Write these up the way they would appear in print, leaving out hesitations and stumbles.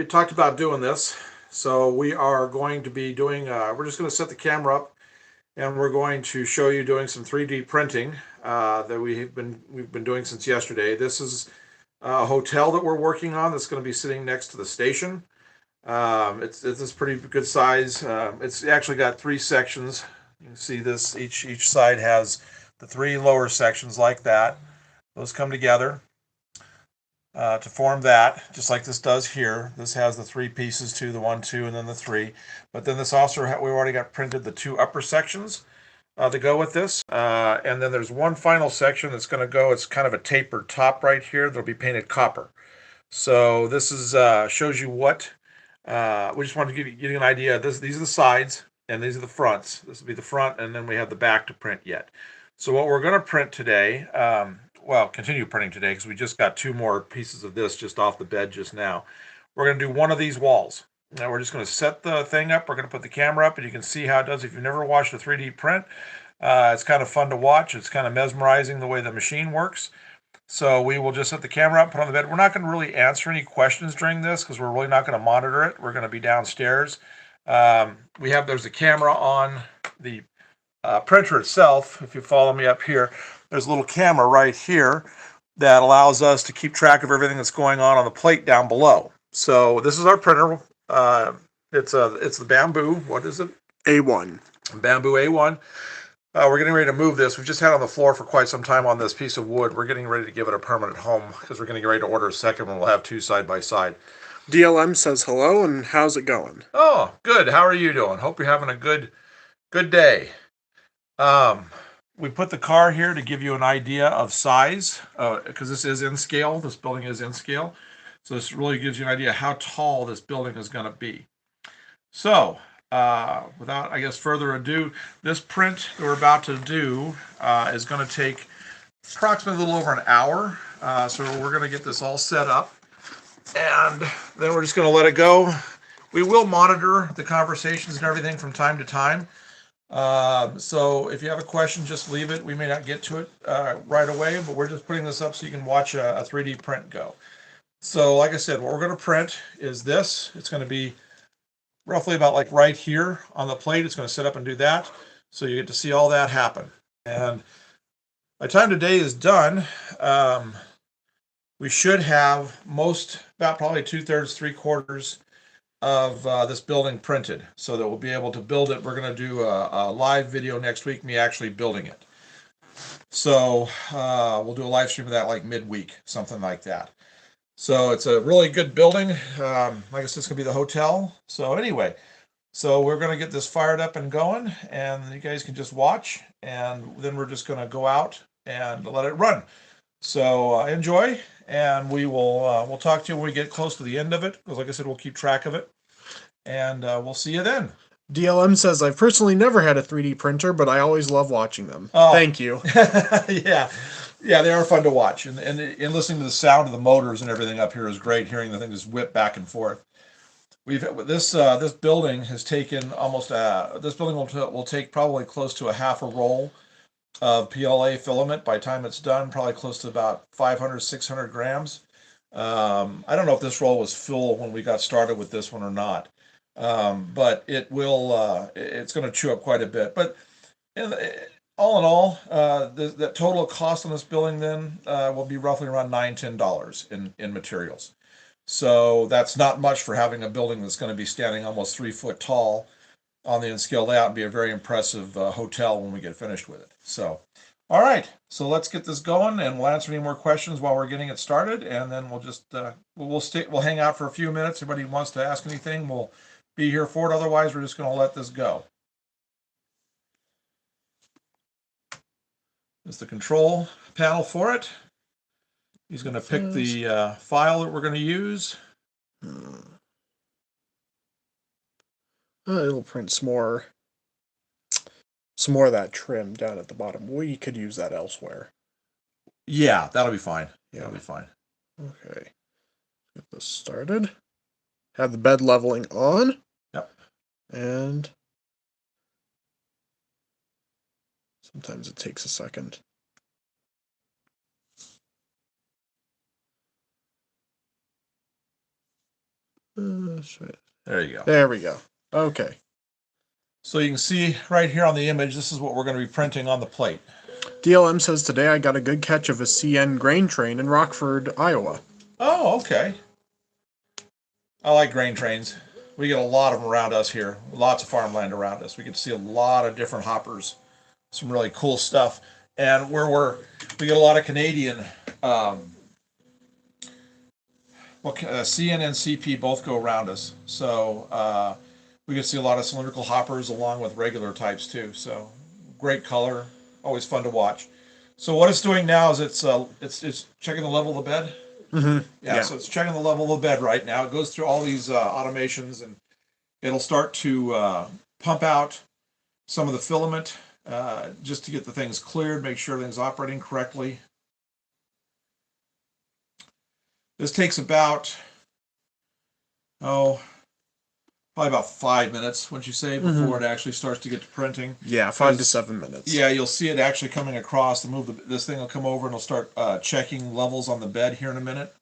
We talked about doing this, so we are going to be doing. We're just going to set the camera up, and we're going to show you doing some 3D printing that we've been doing since yesterday. This is a hotel that we're working on that's going to be sitting next to the station. It's pretty good size. It's actually got three sections. You can see this. Each side has the three lower sections like that. Those come together to form that, just like this does here. This has the three pieces too, the one, two, and then the three. But then this also, we already got printed the two upper sections to go with this. And then there's one final section that's going to go, it's kind of a tapered top right here. That'll be painted copper. So this is shows you what, we just wanted to give you an idea. These are the sides and these are the fronts. This will be the front, and then we have the back to print yet. So what we're going to print today, well, continue printing today because we just got two more pieces of this just off the bed just now. We're going to do one of these walls. Now we're just going to set the thing up. We're going to put the camera up, and you can see how it does. If you've never watched a 3D print, it's kind of fun to watch. It's kind of mesmerizing the way the machine works. So we will just set the camera up, put on the bed. We're not going to really answer any questions during this because we're really not going to monitor it. We're going to be downstairs. There's a camera on the printer itself. If you follow me up here, there's a little camera right here that allows us to keep track of everything that's going on the plate down below. So this is our printer. It's the Bamboo. What is it? A1. Bamboo A1. We're getting ready to move this. We've just had it on the floor for quite some time on this piece of wood. We're getting ready to give it a permanent home because we're getting ready to order a second one. We'll have two side by side. DLM says hello, and how's it going? Oh, good. How are you doing? Hope you're having a good day. We put the car here to give you an idea of size because this is in scale. This building is in scale. So this really gives you an idea how tall this building is going to be. So without, I guess, further ado, this print that we're about to do is going to take approximately a little over an hour. So we're going to get this all set up, and then we're just going to let it go. We will monitor the conversations and everything from time to time. So if you have a question, just leave it. We may not get to it right away, but we're just putting this up so you can watch a 3D print go. So like I said, what we're going to print is this. It's going to be roughly about like right here on the plate. It's going to sit up and do that. So you get to see all that happen. And by the time today is done, we should have about probably 2/3, 3/4 of this building printed so that we'll be able to build it. We're going to do a live video next week, me actually building it. So we'll do a live stream of that like midweek, something like that. So it's a really good building. Like I said, it's going to be the hotel. So anyway, so we're going to get this fired up and going, and you guys can just watch, and then we're just going to go out and let it run. So enjoy, and we'll talk to you when we get close to the end of it, because like I said, we'll keep track of it, and we'll see you then. DLM says, I've personally never had a 3D printer, but I always love watching them. Oh. Thank you. Yeah, they are fun to watch, and listening to the sound of the motors and everything up here is great. Hearing the thing just whip back and forth. This building has taken almost this building will take probably close to a half a roll of PLA filament by the time it's done, probably close to about 500, 600 grams. I don't know if this roll was full when we got started with this one or not, but it's going to chew up quite a bit. But all in all, the total cost on this building then will be roughly around $9-10 in materials. So that's not much for having a building that's going to be standing almost 3 foot tall on the in-scale layout and be a very impressive hotel when we get finished with it. So, all right, so let's get this going, and we'll answer any more questions while we're getting it started, and then we'll just we'll hang out for a few minutes. Anybody who wants to ask anything, we'll be here for it. Otherwise, we're just going to let this go. This is the control panel for it. He's going to pick the file that we're going to use. It'll print some more of that trim down at the bottom. We could use that elsewhere. Yeah, that'll be fine. Yeah. That'll be fine. Okay. Get this started. Have the bed leveling on. Yep. And sometimes it takes a second. There you go. There we go. Okay. So you can see right here on the image, this is what we're going to be printing on the plate. DLM says today I got a good catch of a CN grain train in Rockford, Iowa. Oh, okay. I like grain trains. We get a lot of them around us here. Lots of farmland around us. We get to see a lot of different hoppers. Some really cool stuff. And we get a lot of Canadian. CN and CP both go around us. So we get to see a lot of cylindrical hoppers along with regular types too. So great color. Always fun to watch. So what it's doing now is it's checking the level of the bed. Mm-hmm. Yeah, so it's checking the level of the bed right now. It goes through all these automations, and it'll start to pump out some of the filament just to get the things cleared, make sure everything's operating correctly. This takes about, probably about 5 minutes, wouldn't you say, before it actually starts to get to printing? Yeah, 5 to 7 minutes. Yeah, you'll see it actually coming across. This thing will come over and it'll start checking levels on the bed here in a minute.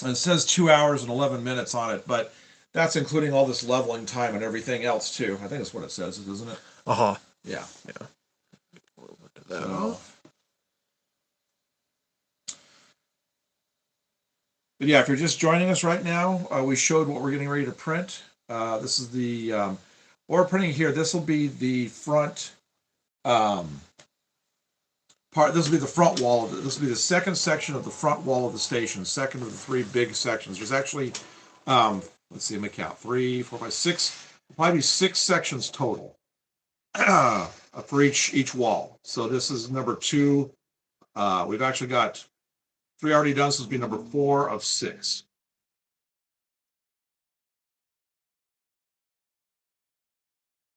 And it says 2 hours and 11 minutes on it, but that's including all this leveling time and everything else too. I think that's what it says, isn't it? Uh-huh. Yeah. Yeah. But yeah, if you're just joining us right now, we showed what we're getting ready to print. This is the what we're printing here. This will be the front part. This will be the front wall of it. This will be the second section of the front wall of the station. Second of the three big sections. There's actually, let's see, let me count: 3, 4, 5, 6. Probably 6 sections total for each wall. So this is number 2. We've actually got 3 already done, so this will be number 4 of 6.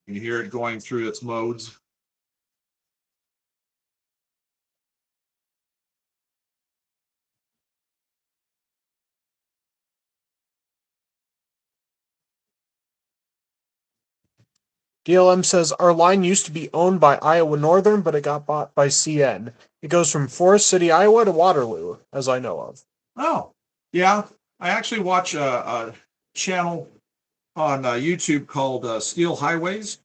You can hear it going through its modes. DLM says our line used to be owned by Iowa Northern, but it got bought by CN. It goes from Forest City, Iowa to Waterloo, as I know of. Oh, yeah. I actually watch a channel on YouTube called Steel Highways,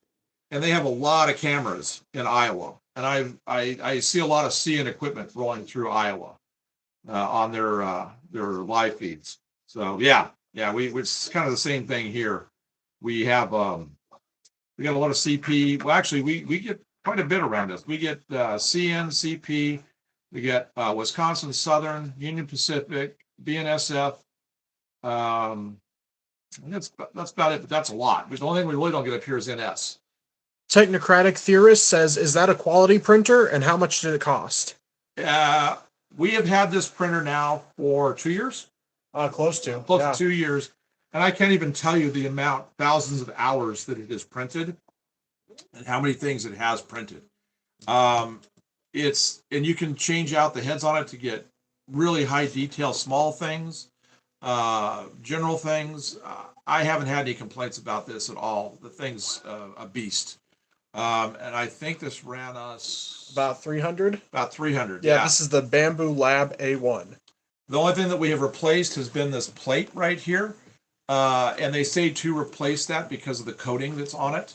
and they have a lot of cameras in Iowa. And I see a lot of CN equipment rolling through Iowa on their live feeds. So yeah, it's kind of the same thing here. We have we got a lot of CP. Well, actually, we get quite a bit around us. We get CN, CP. We get Wisconsin Southern, Union Pacific, BNSF. That's about it, but that's a lot. The only thing we really don't get up here is NS. Technocratic Theorist says, is that a quality printer, and how much did it cost? We have had this printer now for 2 years. Close to. Close to 2 years. And I can't even tell you the amount, thousands of hours that it has printed and how many things it has printed. And you can change out the heads on it to get really high detail, small things, general things. I haven't had any complaints about this at all. The thing's a beast. And I think this ran us about 300. About 300. Yeah, this is the Bamboo Lab A1. The only thing that we have replaced has been this plate right here. And they say to replace that because of the coating that's on it.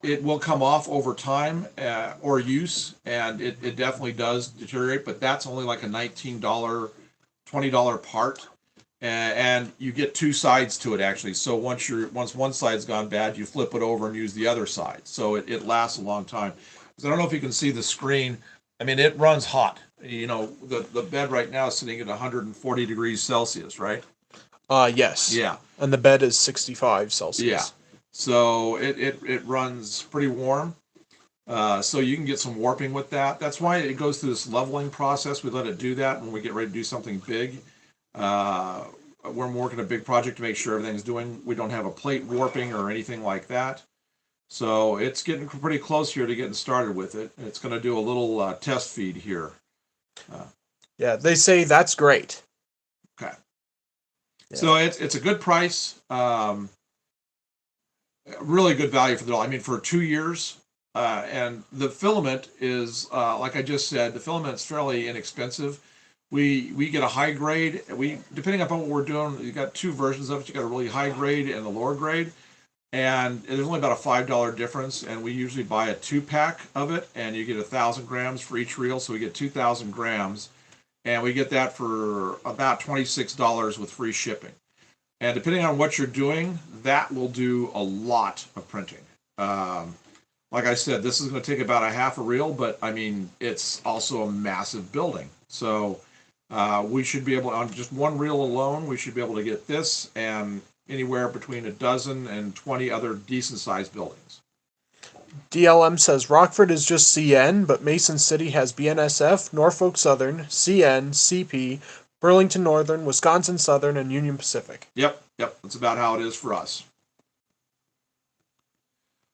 It will come off over time or use, and it definitely does deteriorate, but that's only like a $19, $20 part. And you get 2 sides to it actually. So once one side's gone bad, you flip it over and use the other side. So it lasts a long time. So I don't know if you can see the screen. I mean, it runs hot. You know, the bed right now is sitting at 140 degrees Celsius, right? Yes. Yeah. And the bed is 65 Celsius. Yeah. So it runs pretty warm. So you can get some warping with that. That's why it goes through this leveling process. We let it do that when we get ready to do something big. We're working a big project to make sure we don't have a plate warping or anything like that. So it's getting pretty close here to getting started with it. It's going to do a little test feed here. Yeah, they say that's great. Okay. Yeah. So it's a good price. Really good value for the dollar. I mean, for 2 years. And the filament is, like I just said, the filament's fairly inexpensive. we get a high grade. We, depending upon what we're doing, you got two versions of it. You got a really high grade and a lower grade, and there's only about a $5 difference. And we usually buy a 2-pack of it, and you get 1,000 grams for each reel, so we get 2,000 grams, and we get that for about $26 with free shipping. And depending on what you're doing, that will do a lot of printing. Um, like I said, this is going to take about a half a reel, but I mean, it's also a massive building. So we should be able, on just one reel alone, we should be able to get this and anywhere between a dozen and 20 other decent sized buildings. DLM says Rockford is just CN, but Mason City has BNSF, Norfolk Southern, CN, CP, Burlington Northern, Wisconsin Southern, and Union Pacific. Yep, that's about how it is for us.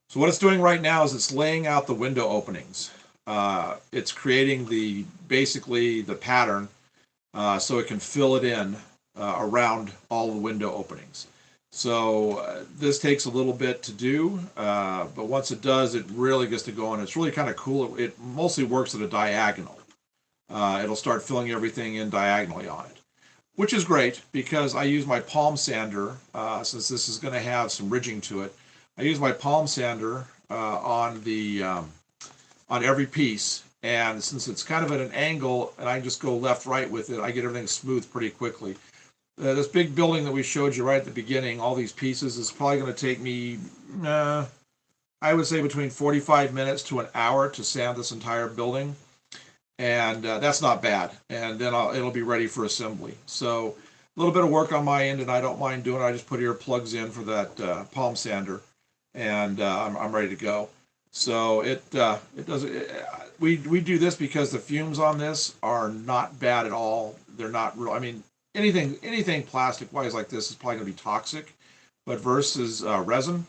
So what it's doing right now is it's laying out the window openings. It's creating basically the pattern so it can fill it in around all the window openings. So this takes a little bit to do, but once it does, it really gets to go, and it's really kind of cool. It mostly works at a diagonal. It'll start filling everything in diagonally on it, which is great because I use my palm sander, since this is going to have some ridging to it. I use my palm sander on every piece, and since it's kind of at an angle and I just go left right with it, I get everything smooth pretty quickly. This big building that we showed you right at the beginning, all these pieces, is probably going to take me, I would say, between 45 minutes to an hour to sand this entire building, and that's not bad. And then it'll be ready for assembly. So a little bit of work on my end, and I don't mind doing it. I just put earplugs in for that palm sander, and I'm ready to go. So it does. We do this because the fumes on this are not bad at all. They're not real. I mean, anything plastic wise like this is probably going to be toxic, but versus resin,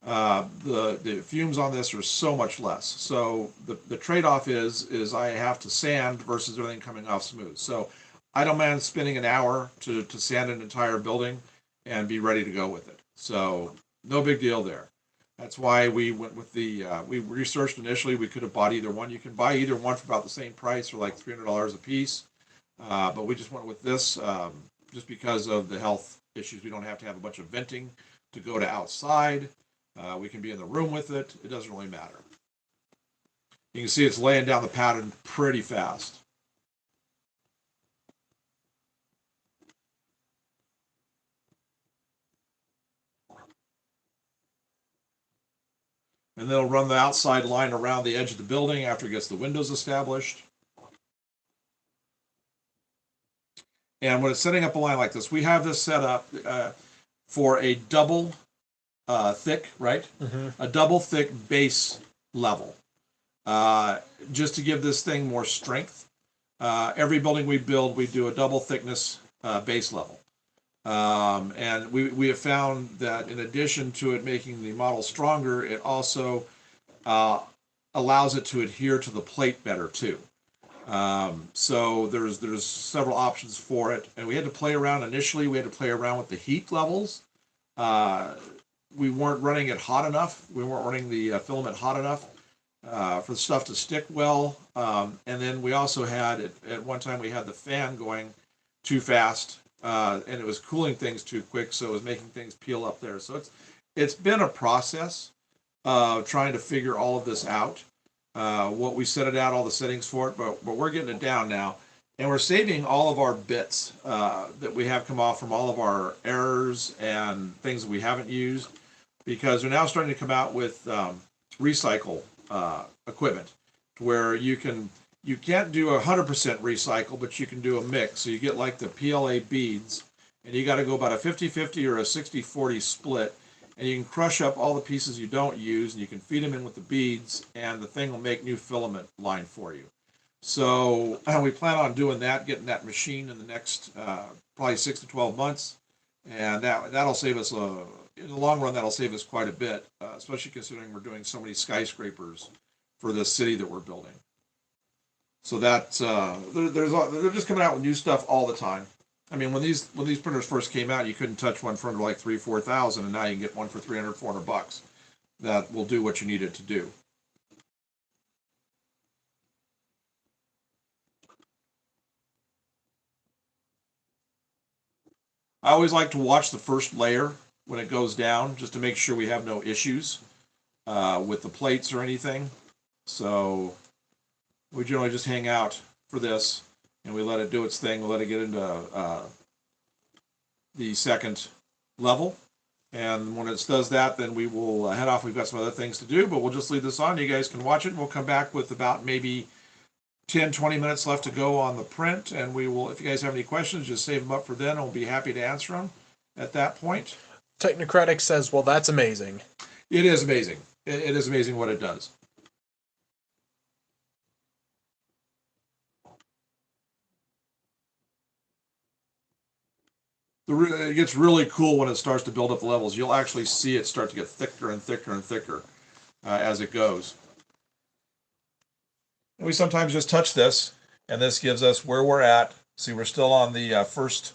the fumes on this are so much less. So the trade off is I have to sand versus everything coming off smooth. So I don't mind spending an hour to sand an entire building and be ready to go with it. So no big deal there. That's why we went with we researched initially. We could have bought either one. You can buy either one for about the same price, for like $300 a piece. But we just went with this just because of the health issues. We don't have to have a bunch of venting to go to outside. We can be in the room with it. It doesn't really matter. You can see it's laying down the pattern pretty fast. And then it'll run the outside line around the edge of the building after it gets the windows established. And when it's setting up a line like this, we have this set up for a double thick, right? Mm-hmm. A double thick base level, just to give this thing more strength. Every building we build, we do a double thickness base level. And we have found that in addition to it making the model stronger, it also allows it to adhere to the plate better too. So there's several options for it, and we had to play around initially. We had to play around with the heat levels. We weren't running it hot enough. We weren't running the filament hot enough for the stuff to stick well. And then we also had, at one time, we had the fan going too fast, and it was cooling things too quick, so it was making things peel up there. So it's been a process of trying to figure all of this out. What we set it out, all the settings for it, but we're getting it down now, and we're saving all of our bits that we have come off from all of our errors and things that we haven't used, because they're now starting to come out with recycle equipment, where you can't do 100% recycle, but you can do a mix. So you get like the PLA beads, and you got to go about a 50-50 or a 60-40 split. And you can crush up all the pieces you don't use, and you can feed them in with the beads, and the thing will make new filament line for you. So we plan on doing that, getting that machine in the next probably 6 to 12 months, and that'll save us in the long run. That'll save us quite a bit, especially considering we're doing so many skyscrapers for this city that we're building. So that's they're just coming out with new stuff all the time. I mean, when these printers first came out, you couldn't touch one for under like $3,000-4,000, and now you can get one for $300-400 that will do what you need it to do. I always like to watch the first layer when it goes down, just to make sure we have no issues with the plates or anything. So we generally just hang out for this, and we let it do its thing. We let it get into the second level. And when it does that, then we will head off. We've got some other things to do, but we'll just leave this on. You guys can watch it. We'll come back with about maybe 10, 20 minutes left to go on the print. And we will, if you guys have any questions, just save them up for then. We'll be happy to answer them at that point. Technocratic says, well, that's amazing. It is amazing. It is amazing what it does. It gets really cool when it starts to build up the levels. You'll actually see it start to get thicker and thicker and thicker as it goes. And we sometimes just touch this, and this gives us where we're at. See, we're still on the first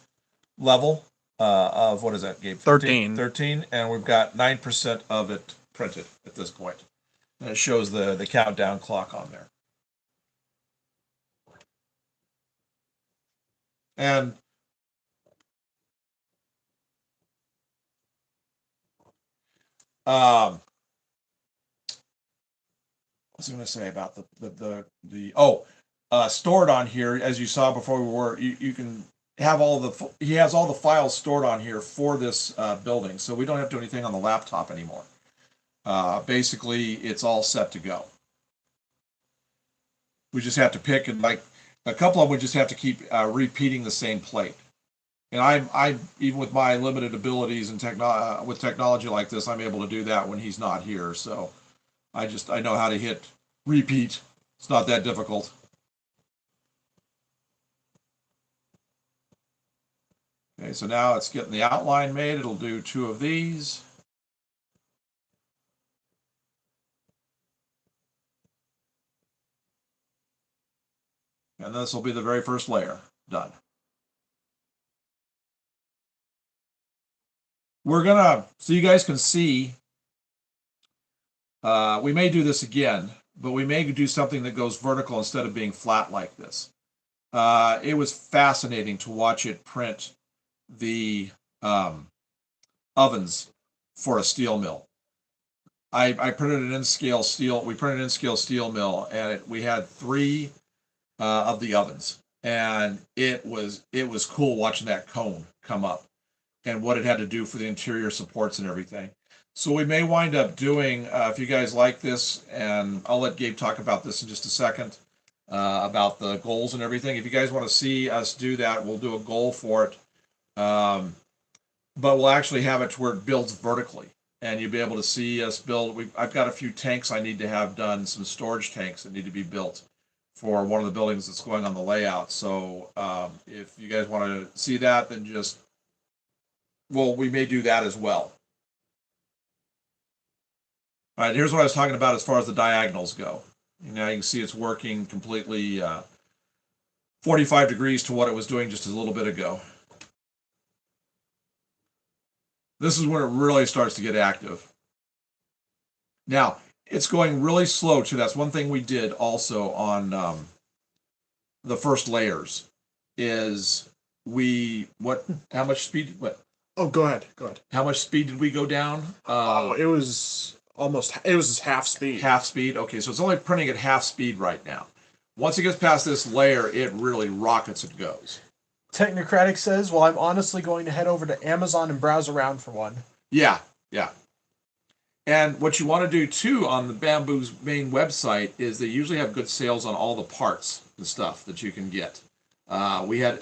level of, what is that, Gabe? 13. 13, and we've got 9% of it printed at this point. And it shows the countdown clock on there. And what was I going to say about stored on here, as you saw before we were, you can have he has all the files stored on here for this building, so we don't have to do anything on the laptop anymore. Basically, it's all set to go. We just have to pick, and like a couple of them, we just have to keep repeating the same plate. And I even with my limited abilities and with technology like this, I'm able to do that when he's not here. So I know how to hit repeat. It's not that difficult. Okay, so now it's getting the outline made. It'll do 2 of these. And this will be the very first layer done. We're gonna, so you guys can see, we may do this again, but we may do something that goes vertical instead of being flat like this. It was fascinating to watch it print the ovens for a steel mill. I printed an in-scale steel. We printed an in-scale steel mill, and we had 3 of the ovens, and it was cool watching that cone come up and what it had to do for the interior supports and everything. So we may wind up doing, if you guys like this, and I'll let Gabe talk about this in just a second, about the goals and everything. If you guys want to see us do that, we'll do a goal for it. But we'll actually have it to where it builds vertically, and you'll be able to see us build. I've got a few tanks I need to have done, some storage tanks that need to be built for one of the buildings that's going on the layout. So if you guys want to see that, then we may do that as well. All right, here's what I was talking about as far as the diagonals go. Now you can see it's working completely 45 degrees to what it was doing just a little bit ago. This is when it really starts to get active. Now, it's going really slow too. That's one thing we did also on the first layers is how much speed, Oh, go ahead. how much speed did we go down? It was half speed. Half speed. Okay, so it's only printing at half speed right now. Once it gets past this layer, it really rockets and goes. Technocratic says, well, I'm honestly going to head over to Amazon and browse around for one. Yeah. And what you want to do too on the Bamboo's main website is they usually have good sales on all the parts and stuff that you can get.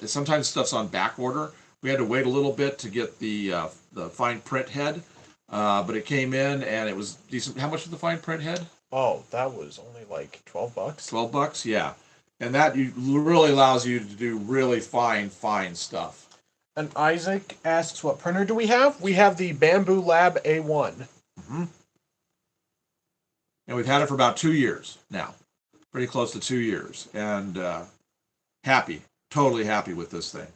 Sometimes stuff's on back order. We had to wait a little bit to get the fine print head, but it came in and it was decent. How much was the fine print head? Oh, that was only like $12. $12, yeah. And that really allows you to do really fine stuff. And Isaac asks, what printer do we have? We have the Bamboo Lab A1. Mm-hmm. And we've had it for about 2 years now. Pretty close to 2 years. And totally happy with this thing.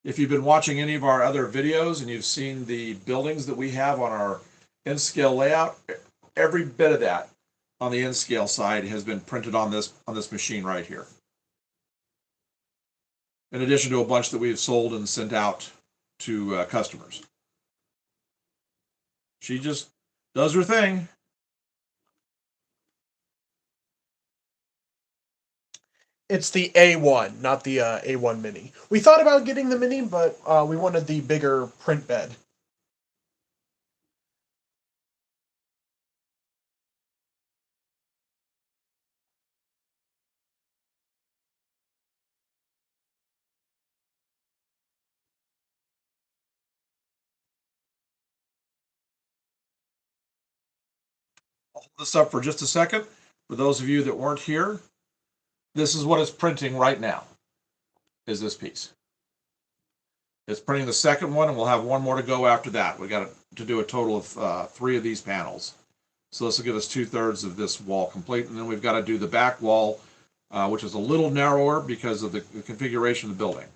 If you've been watching any of our other videos and you've seen the buildings that we have on our N-scale layout, every bit of that on the N-scale side has been printed on this machine right here. in addition to a bunch that we've sold and sent out to customers. She just does her thing. It's the A1, not the A1 Mini. We thought about getting the Mini, but we wanted the bigger print bed. I'll hold this up for just a second. For those of you that weren't here, this is what it's printing right now, is this piece. It's printing the second one, and we'll have one more to go after that. We got to do a total of 3 of these panels. So this will give us 2/3 of this wall complete, and then we've got to do the back wall, which is a little narrower because of the configuration of the building.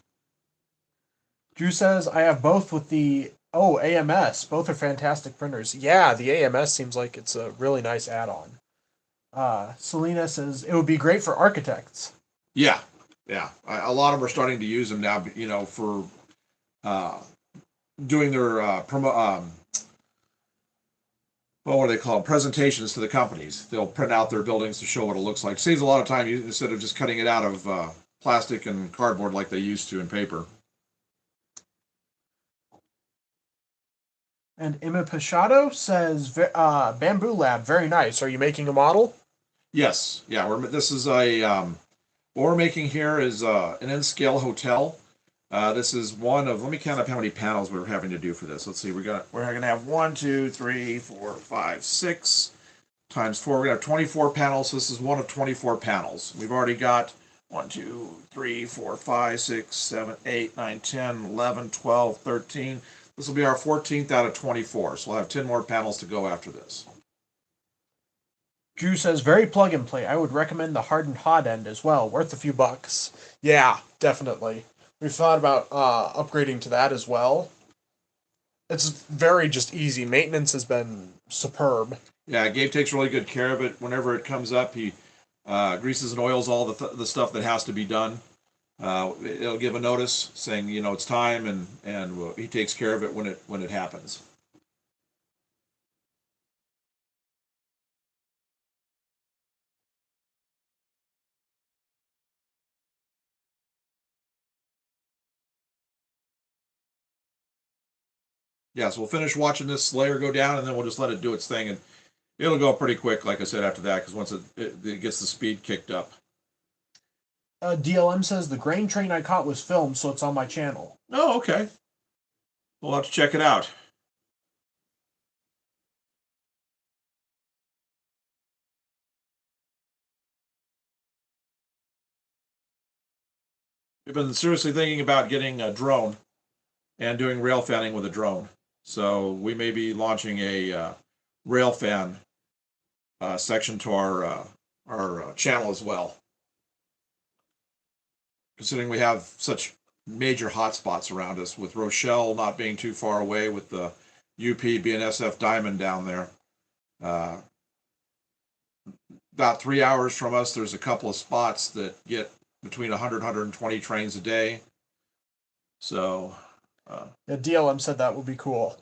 Drew says, I have both with the AMS. Both are fantastic printers. Yeah, the AMS seems like it's a really nice add-on. Selena says, it would be great for architects. Yeah, yeah. A lot of them are starting to use them now, for doing their what do they call them? Presentations to the companies. They'll print out their buildings to show what it looks like. Saves a lot of time instead of just cutting it out of plastic and cardboard like they used to in paper. And Emma Pachado says, Bamboo Lab, very nice. Are you making a model? Yes, yeah. This is what we're making here is an N-scale hotel. This is one of. Let me count up how many panels we're having to do for this. Let's see. We're going to have 1, 2, 3, 4, 5, 6 times 4. We're going to have 24 panels. So this is one of 24 panels. We've already got 1, 2, 3, 4, 5, 6, 7, 8, 9, 10, 11, 12, 13. This will be our 14th out of 24. So we'll have 10 more panels to go after this. Drew says, very plug and play. I would recommend the hardened hot end as well. Worth a few bucks. Yeah, definitely. We've thought about upgrading to that as well. It's very just easy. Maintenance has been superb. Yeah, Gabe takes really good care of it. Whenever it comes up, he greases and oils all the stuff that has to be done. It'll give a notice saying, it's time, and he takes care of it when it happens. Yeah, so we'll finish watching this layer go down, and then we'll just let it do its thing, and it'll go pretty quick, like I said, after that, because once it gets the speed kicked up. DLM says, the grain train I caught was filmed, so it's on my channel. Oh, okay. We'll have to check it out. We've been seriously thinking about getting a drone and doing rail fanning with a drone. So we may be launching a rail fan section to our channel as well. Considering we have such major hotspots around us, with Rochelle not being too far away, with the UP BNSF Diamond down there. About 3 hours from us, there's a couple of spots that get between 100 120 trains a day. So yeah, DLM said that would be cool.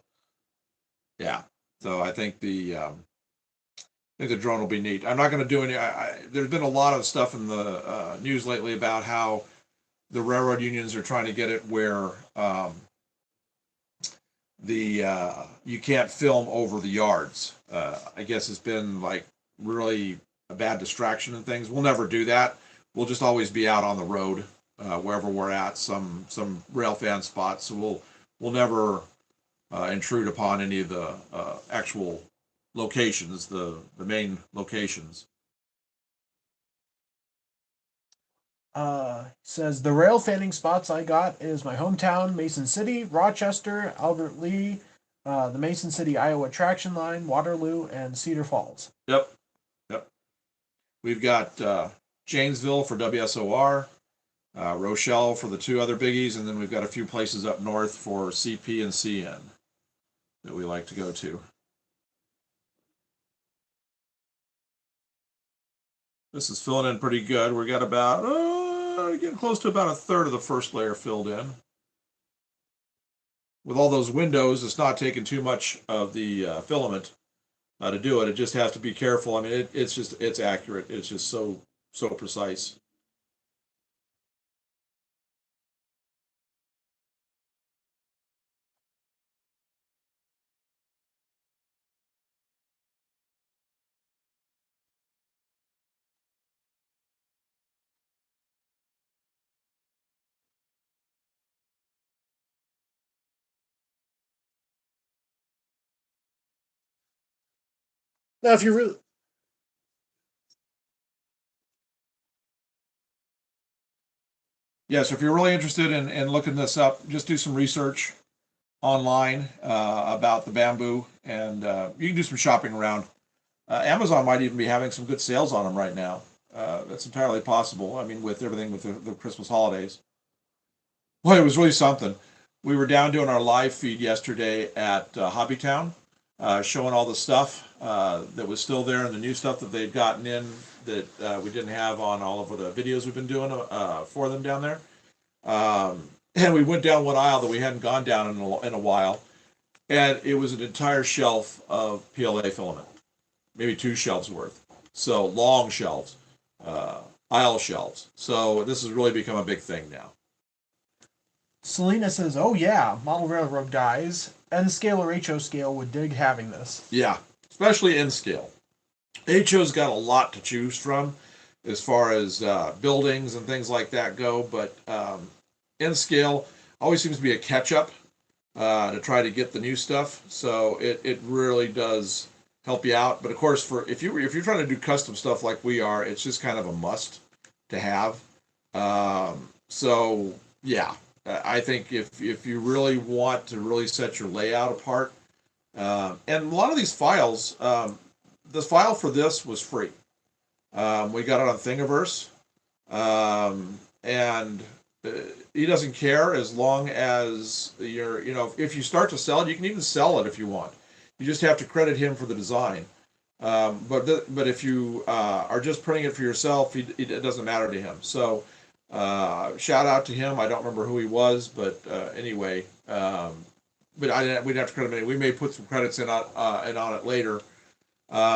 Yeah, so I think the drone will be neat. I'm not going to do any. There's been a lot of stuff in the news lately about how the railroad unions are trying to get it where you can't film over the yards. I guess it's been like really a bad distraction and things. We'll never do that. We'll just always be out on the road wherever we're at, some rail fan spots. So we'll never intrude upon any of the actual locations, the main locations. Says the rail fanning spots I got is my hometown, Mason City, Rochester, Albert Lee, the Mason City, Iowa traction line, Waterloo, and Cedar Falls. Yep. We've got Janesville for WSOR, Rochelle for the 2 other biggies, and then we've got a few places up north for CP and CN that we like to go to. This is filling in pretty good. We got about getting close to about a third of the first layer filled in. With all those windows, it's not taking too much of the filament to do it. It just has to be careful. I mean, it's accurate. It's just so precise. Now, if you really, Yeah, so if you're really interested in looking this up, just do some research online about the bamboo, and you can do some shopping around. Amazon might even be having some good sales on them right now. That's entirely possible. I mean, with everything with the Christmas holidays. Well, it was really something. We were down doing our live feed yesterday at Hobbytown, showing all the stuff that was still there and the new stuff that they'd gotten in that we didn't have on all of the videos we've been doing for them down there. And we went down one aisle that we hadn't gone down in a while, and it was an entire shelf of PLA filament, maybe 2 shelves worth. So long shelves, aisle shelves. So this has really become a big thing now. Selena says, "Oh yeah, model railroad guys, N scale or HO scale would dig having this." Yeah, especially in scale. HO's got a lot to choose from as far as buildings and things like that go, but in scale always seems to be a catch up to try to get the new stuff. So it really does help you out. But of course, for if you're trying to do custom stuff like we are, it's just kind of a must to have. So yeah, I think if you really want to really set your layout apart, and a lot of these files, the file for this was free. We got it on Thingiverse, and he doesn't care as long as if you start to sell it, you can even sell it if you want. You just have to credit him for the design. But if you are just printing it for yourself, it doesn't matter to him. So shout out to him. I don't remember who he was, but anyway, but we'd have to credit him. We may put some credits in on it later.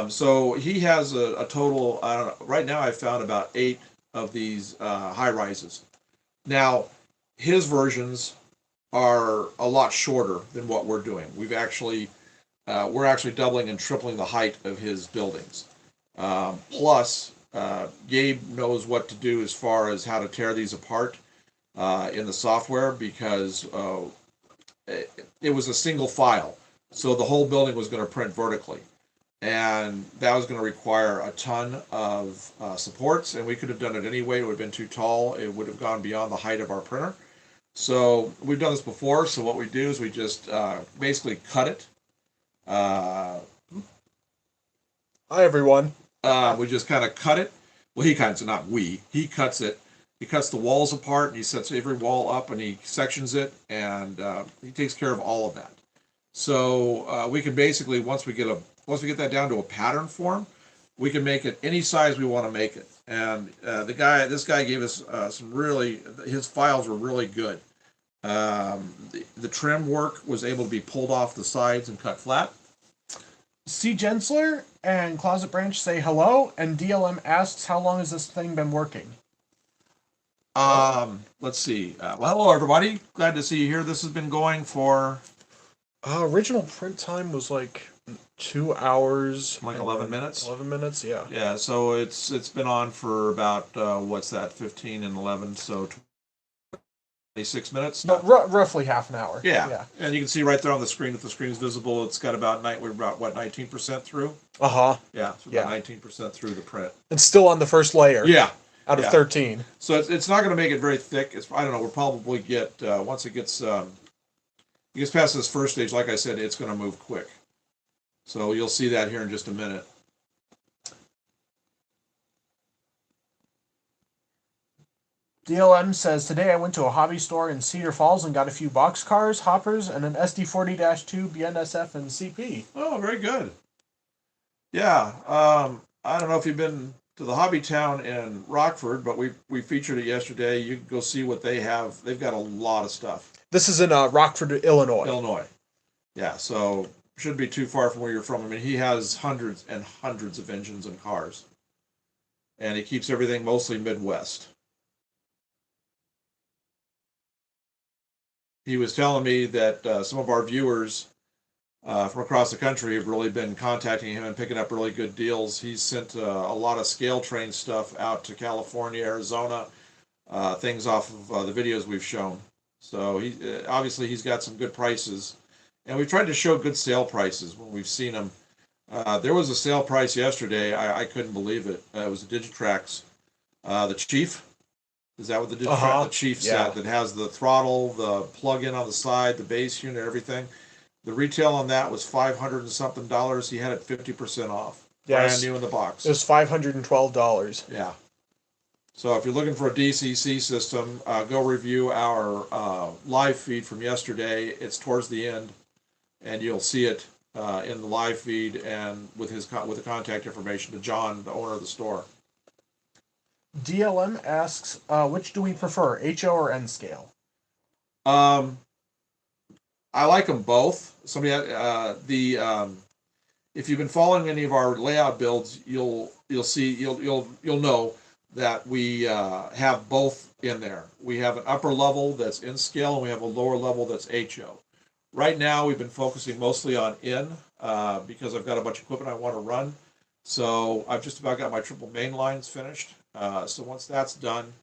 So he has a total. I don't know. Right now, I found about 8 of these high rises. Now, his versions are a lot shorter than what we're doing. We're actually doubling and tripling the height of his buildings. Plus, Gabe knows what to do as far as how to tear these apart in the software because it was a single file, so the whole building was going to print vertically. And that was going to require a ton of supports, and we could have done it anyway. It would have been too tall. It would have gone beyond the height of our printer. So we've done this before. So what we do is we just basically cut it. Hi everyone. We just kind of cut it. Well, he cuts it, not we. He cuts it. He cuts the walls apart, and he sets every wall up, and he sections it, and he takes care of all of that. So we can basically once we get that down to a pattern form, we can make it any size we want to make it. And this guy gave us his files were really good. The trim work was able to be pulled off the sides and cut flat. C. Gensler and Closet Branch say hello, and DLM asks, how long has this thing been working? Let's see. Well, hello everybody. Glad to see you here. This has been going for original print time was like 2 hours, like 11 minutes. 11 minutes, yeah. Yeah, so it's been on for about what's that? 15 and 11, so 26 minutes. No, roughly half an hour. Yeah, and you can see right there on the screen if the screen's visible. It's got we're about what 19% through. Yeah, so about 19% through the print. It's still on the first layer. Yeah, out of 13. So it's not going to make it very thick. I don't know. We'll probably get once it gets past this first stage. Like I said, it's going to move quick. So you'll see that here in just a minute. DLM says, today I went to a hobby store in Cedar Falls and got a few box cars, hoppers, and an SD40-2 BNSF and CP. Oh, very good. Yeah. I don't know if you've been to the Hobby Town in Rockford, but we featured it yesterday. You can go see what they have. They've got a lot of stuff. This is in Rockford, Illinois. Illinois. Yeah, so shouldn't be too far from where you're from. I mean, he has hundreds and hundreds of engines and cars, and he keeps everything mostly Midwest. He was telling me that some of our viewers from across the country have really been contacting him and picking up really good deals. He's sent a lot of scale train stuff out to California, Arizona, things off of the videos we've shown. So he obviously he's got some good prices, and we've tried to show good sale prices when we've seen them. There was a sale price yesterday. I couldn't believe it. It was a Digitrax, the Chief. Is that what the Digitrax, the Chief set that has the throttle, the plug-in on the side, the base unit, everything? The retail on that was $500 and something. He had it 50% off, brand new in the box. It was $512. Yeah. So if you're looking for a DCC system, go review our live feed from yesterday. It's towards the end, and you'll see it in the live feed and with the contact information to John, the owner of the store. DLM asks, which do we prefer, HO or N scale? I like them both. Somebody if you've been following any of our layout builds, you'll know that we have both in there. We have an upper level that's in scale, and we have a lower level that's HO. Right now, we've been focusing mostly on in because I've got a bunch of equipment I want to run. So I've just about got my triple main lines finished. So once that's done,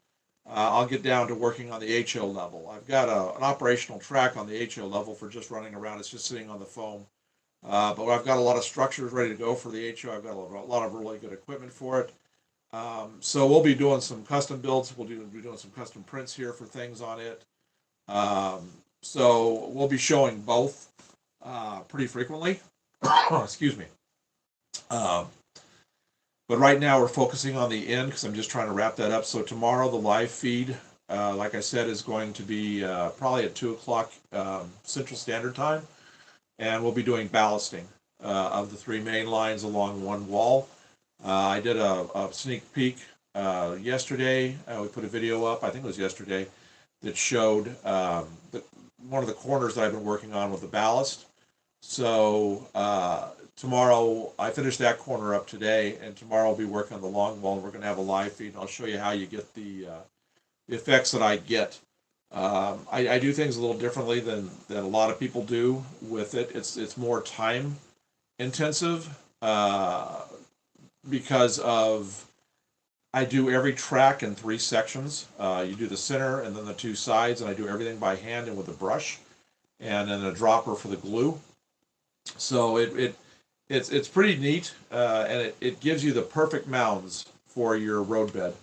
I'll get down to working on the HO level. I've got an operational track on the HO level for just running around. It's just sitting on the foam. But I've got a lot of structures ready to go for the HO. I've got a lot of really good equipment for it. So we'll be doing some custom builds. We'll be doing some custom prints here for things on it. So we'll be showing both pretty frequently. Excuse me. But right now we're focusing on the end because I'm just trying to wrap that up. So tomorrow the live feed, like I said, is going to be probably at 2 o'clock Central Standard Time. And we'll be doing ballasting of the three main lines along one wall. I did a sneak peek yesterday. We put a video up, I think it was yesterday, that showed one of the corners that I've been working on with the ballast. So tomorrow, I finished that corner up today, and tomorrow I'll be working on the long wall, and we're going to have a live feed, and I'll show you how you get the effects that I get. I do things a little differently than a lot of people do with it. It's more time intensive because of I do every track in 3 sections. You do the center and then the 2 sides, and I do everything by hand and with a brush, and then a dropper for the glue. So it's pretty neat, and it gives you the perfect mounds for your roadbed.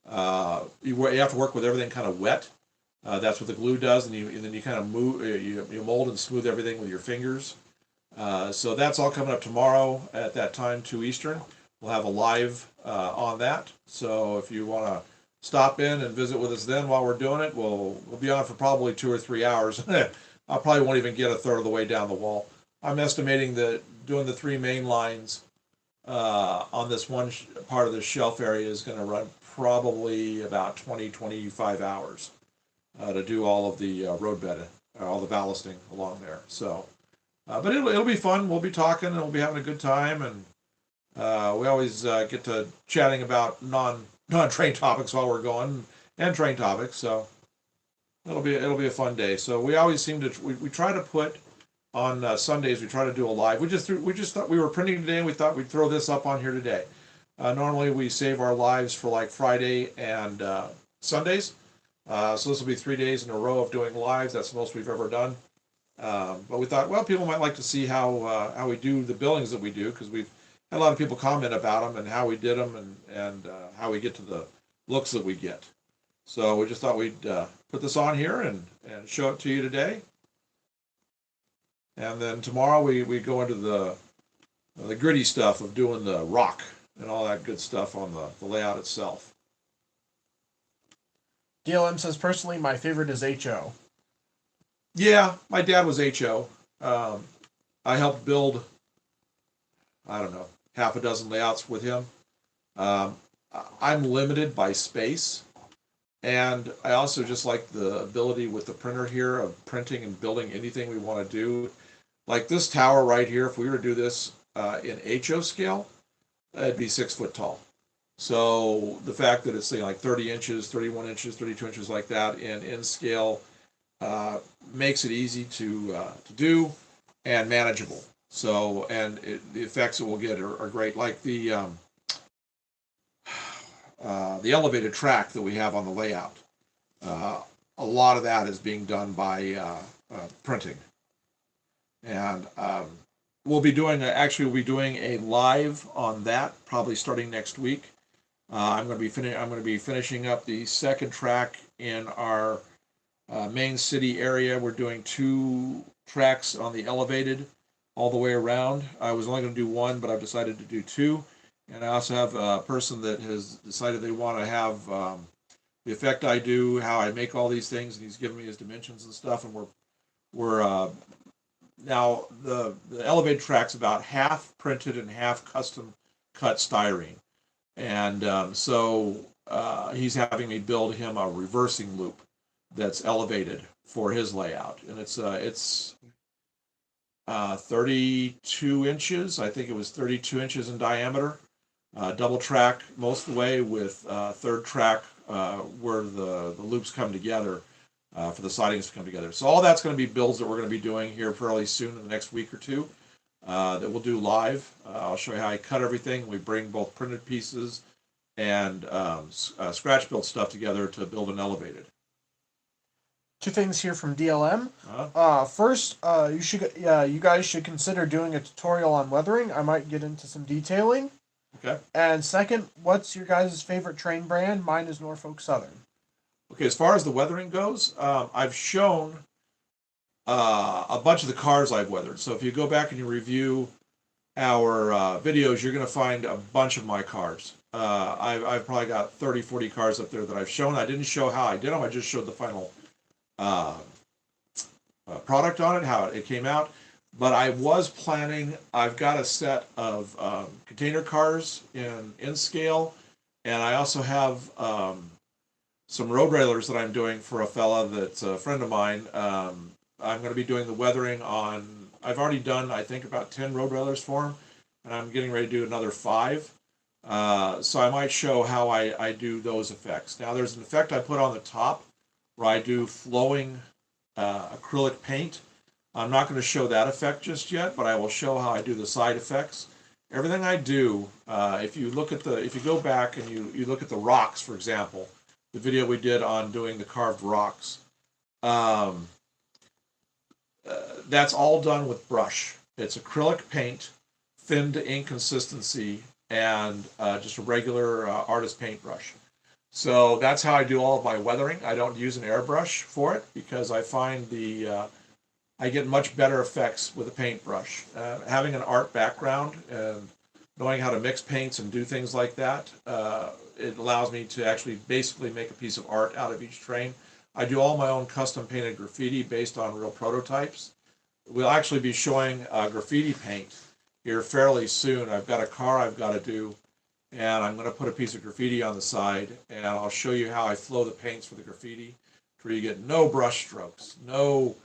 You have to work with everything kind of wet. That's what the glue does, and then you kind of move, you mold and smooth everything with your fingers. So that's all coming up tomorrow at that time, 2 Eastern. We'll have a live on that. So if you want to stop in and visit with us then while we're doing it, we'll be on for probably 2 or 3 hours. I probably won't even get a third of the way down the wall. I'm estimating that doing the 3 main lines on this one part of the shelf area is going to run probably about 20-25 hours to do all of the roadbed, all the ballasting along there. So, but it'll be fun. We'll be talking and we'll be having a good time, and we always get to chatting about non-train topics while we're going, and train topics. So it'll be a fun day. So we always seem to we try to put on Sundays. We try to do a live. We just thought we were printing today, and we thought we'd throw this up on here today. Normally we save our lives for like Friday and Sundays. So this will be 3 days in a row of doing lives. That's the most we've ever done. But we thought, well, people might like to see how we do the billings that we do, because we've had a lot of people comment about them and how we did them, and how we get to the looks that we get. So we just thought we'd put this on here and show it to you today. And then tomorrow we go into the gritty stuff of doing the rock and all that good stuff on the layout itself. DLM says, personally, my favorite is HO. Yeah, my dad was HO. I helped build, I don't know, half a dozen layouts with him. I'm limited by space. And I also just like the ability with the printer here of printing and building anything we want to do. Like this tower right here, if we were to do this in HO scale, it'd be 6 foot tall. So the fact that it's say like 30 inches, 31 inches, 32 inches like that in scale uh, makes it easy to do and manageable. So and the effects that we'll get are great. Like the elevated track that we have on the layout. Uh, a lot of that is being done by printing, and we'll be doing a live on that probably starting next week. I'm going to be finishing up the second track in our main city area. We're doing 2 tracks on the elevated all the way around. I was only going to do one, but I've decided to do 2. And I also have a person that has decided they want to have the effect I do, how I make all these things, and he's given me his dimensions and stuff. And we're now the elevated track's about half printed and half custom cut styrene, and he's having me build him a reversing loop that's elevated for his layout, and it's 32 inches. I think it was 32 inches in diameter. Double track most of the way with third track where the loops come together for the sidings to come together. So all that's going to be builds that we're going to be doing here fairly soon in the next week or two that we'll do live. I'll show you how I cut everything. We bring both printed pieces and scratch built stuff together to build an elevated. 2 things here from DLM. First, you guys should consider doing a tutorial on weathering. I might get into some detailing. Okay. And second, what's your guys' favorite train brand? Mine is Norfolk Southern. Okay, as far as the weathering goes, I've shown a bunch of the cars I've weathered. So if you go back and you review our videos, you're going to find a bunch of my cars. I've probably got 30, 40 cars up there that I've shown. I didn't show how I did them. I just showed the final product on it, how it came out. But I was planning, I've got a set of container cars in scale, and I also have some road railers that I'm doing for a fella that's a friend of mine. I'm going to be doing the weathering on, I've already done, I think, about 10 road railers for him, and I'm getting ready to do another 5. So I might show how I do those effects. Now, there's an effect I put on the top where I do flowing acrylic paint. I'm not going to show that effect just yet, but I will show how I do the side effects. Everything I do, if you go back and you look at the rocks, for example, the video we did on doing the carved rocks, that's all done with brush. It's acrylic paint, thin to ink consistency, and just a regular artist paintbrush. So that's how I do all of my weathering. I don't use an airbrush for it because I find I get much better effects with a paintbrush. Having an art background and knowing how to mix paints and do things like that, it allows me to actually basically make a piece of art out of each train. I do all my own custom painted graffiti based on real prototypes. We'll actually be showing graffiti paint here fairly soon. I've got a car I've got to do, and I'm going to put a piece of graffiti on the side, and I'll show you how I flow the paints for the graffiti, where you get no brush strokes, no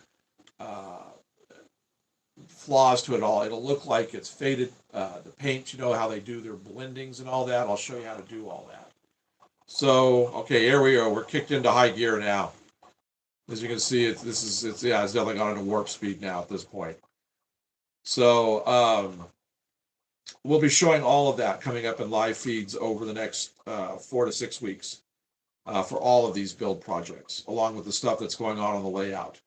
flaws to it all. It'll look like it's faded. The paint, you know how they do their blendings and all that. I'll show you how to do all that. So, okay, here we are. We're kicked into high gear now. As you can see, it's definitely gone into warp speed now at this point. So, we'll be showing all of that coming up in live feeds over the next 4 to 6 weeks for all of these build projects, along with the stuff that's going on the layout.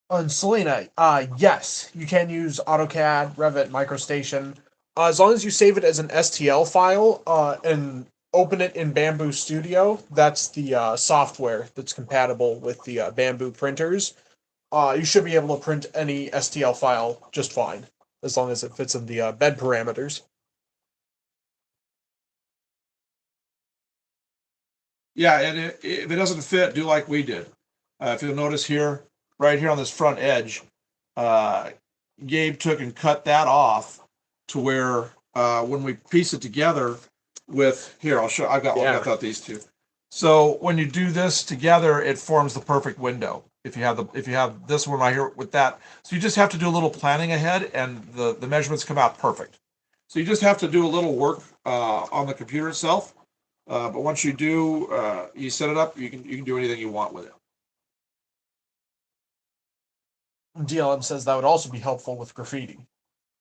On Selena, yes, you can use AutoCAD, Revit, MicroStation, as long as you save it as an STL file and open it in Bamboo Studio. That's the software that's compatible with the Bamboo printers. You should be able to print any STL file just fine, as long as it fits in the bed parameters. Yeah, and if it doesn't fit, do like we did. If you'll notice here, right here on this front edge, Gabe took and cut that off to where when we piece it together with here, I'll show. Yeah. I've got these two. So when you do this together, it forms the perfect window. If you have this one right here with that, so you just have to do a little planning ahead, and the measurements come out perfect. So you just have to do a little work on the computer itself. But once you do, you set it up. You can do anything you want with it. DLM says that would also be helpful with graffiti.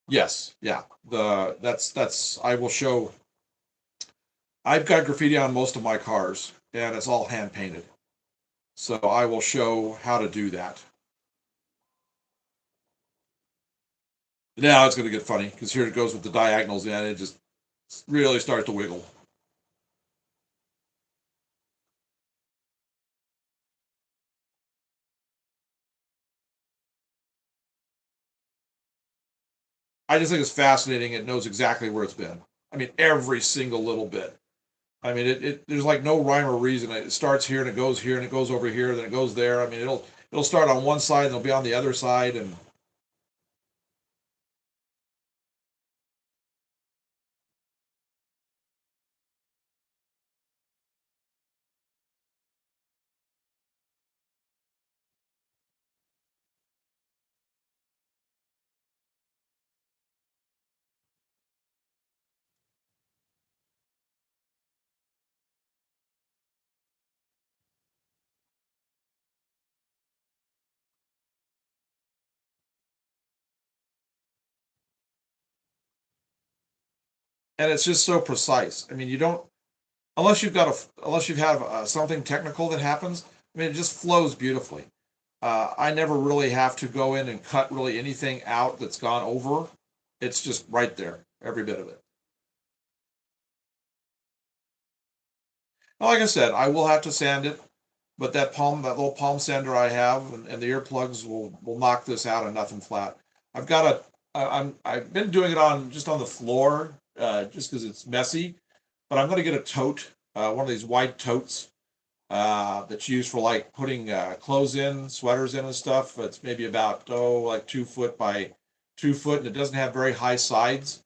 Yes, yeah. That's I will show. I've got graffiti on most of my cars, and it's all hand painted. So I will show how to do that. Now it's going to get funny because here it goes with the diagonals, and it just really starts to wiggle. I just think it's fascinating. It knows exactly where it's been. I mean, every single little bit. I mean, there's like no rhyme or reason. It starts here and it goes here and it goes over here, then it goes there. I mean, it'll start on one side and it'll be on the other side, and it's just so precise. I mean, you don't unless you have something technical that happens. I mean, it just flows beautifully. I never really have to go in and cut really anything out that's gone over. It's just right there, every bit of it. Like I said, I will have to sand it, but that little palm sander I have, and the earplugs will knock this out of nothing flat. I've got I've been doing it on just on the floor, just because it's messy, but I'm going to get a tote, one of these wide totes, that's used for like putting clothes in, sweaters in, and stuff. It's maybe about like 2 foot by 2 foot, and it doesn't have very high sides.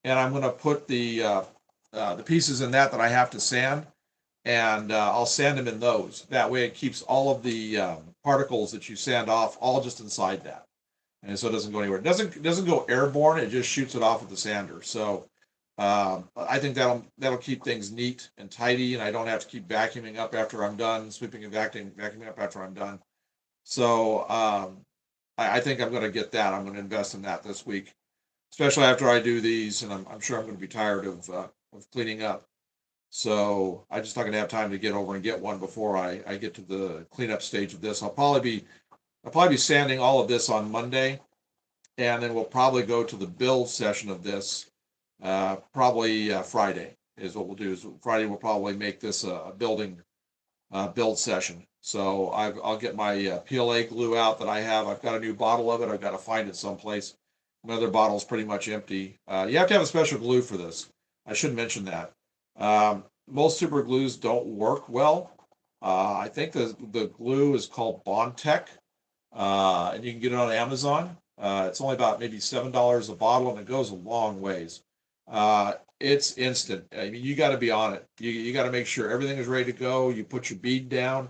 And I'm going to put the pieces in that I have to sand, and I'll sand them in those. That way, it keeps all of the particles that you sand off all just inside that, and so it doesn't go anywhere. It doesn't go airborne. It just shoots it off with the sander. So I think that'll keep things neat and tidy, and I don't have to keep vacuuming up after I'm done, sweeping and vacuuming up after I'm done. So I think I'm going to get that. I'm going to invest in that this week, especially after I do these, and I'm sure I'm going to be tired of cleaning up. So I just not going to have time to get over and get one before I get to the cleanup stage of this. I'll probably be sanding all of this on Monday, and then we'll probably go to the build session of this probably Friday is what we'll do. Is Friday we'll probably make this a building build session. So I'll get my PLA glue out that I have. I've got a new bottle of it. I've got to find it someplace. My other bottle's pretty much empty. You have to have a special glue for this. I should mention that. Most super glues don't work well. I think the glue is called Bondtech, and you can get it on Amazon. It's only about maybe $7 a bottle, and it goes a long ways. It's instant. I mean, you got to be on it. You got to make sure everything is ready to go. You put your bead down,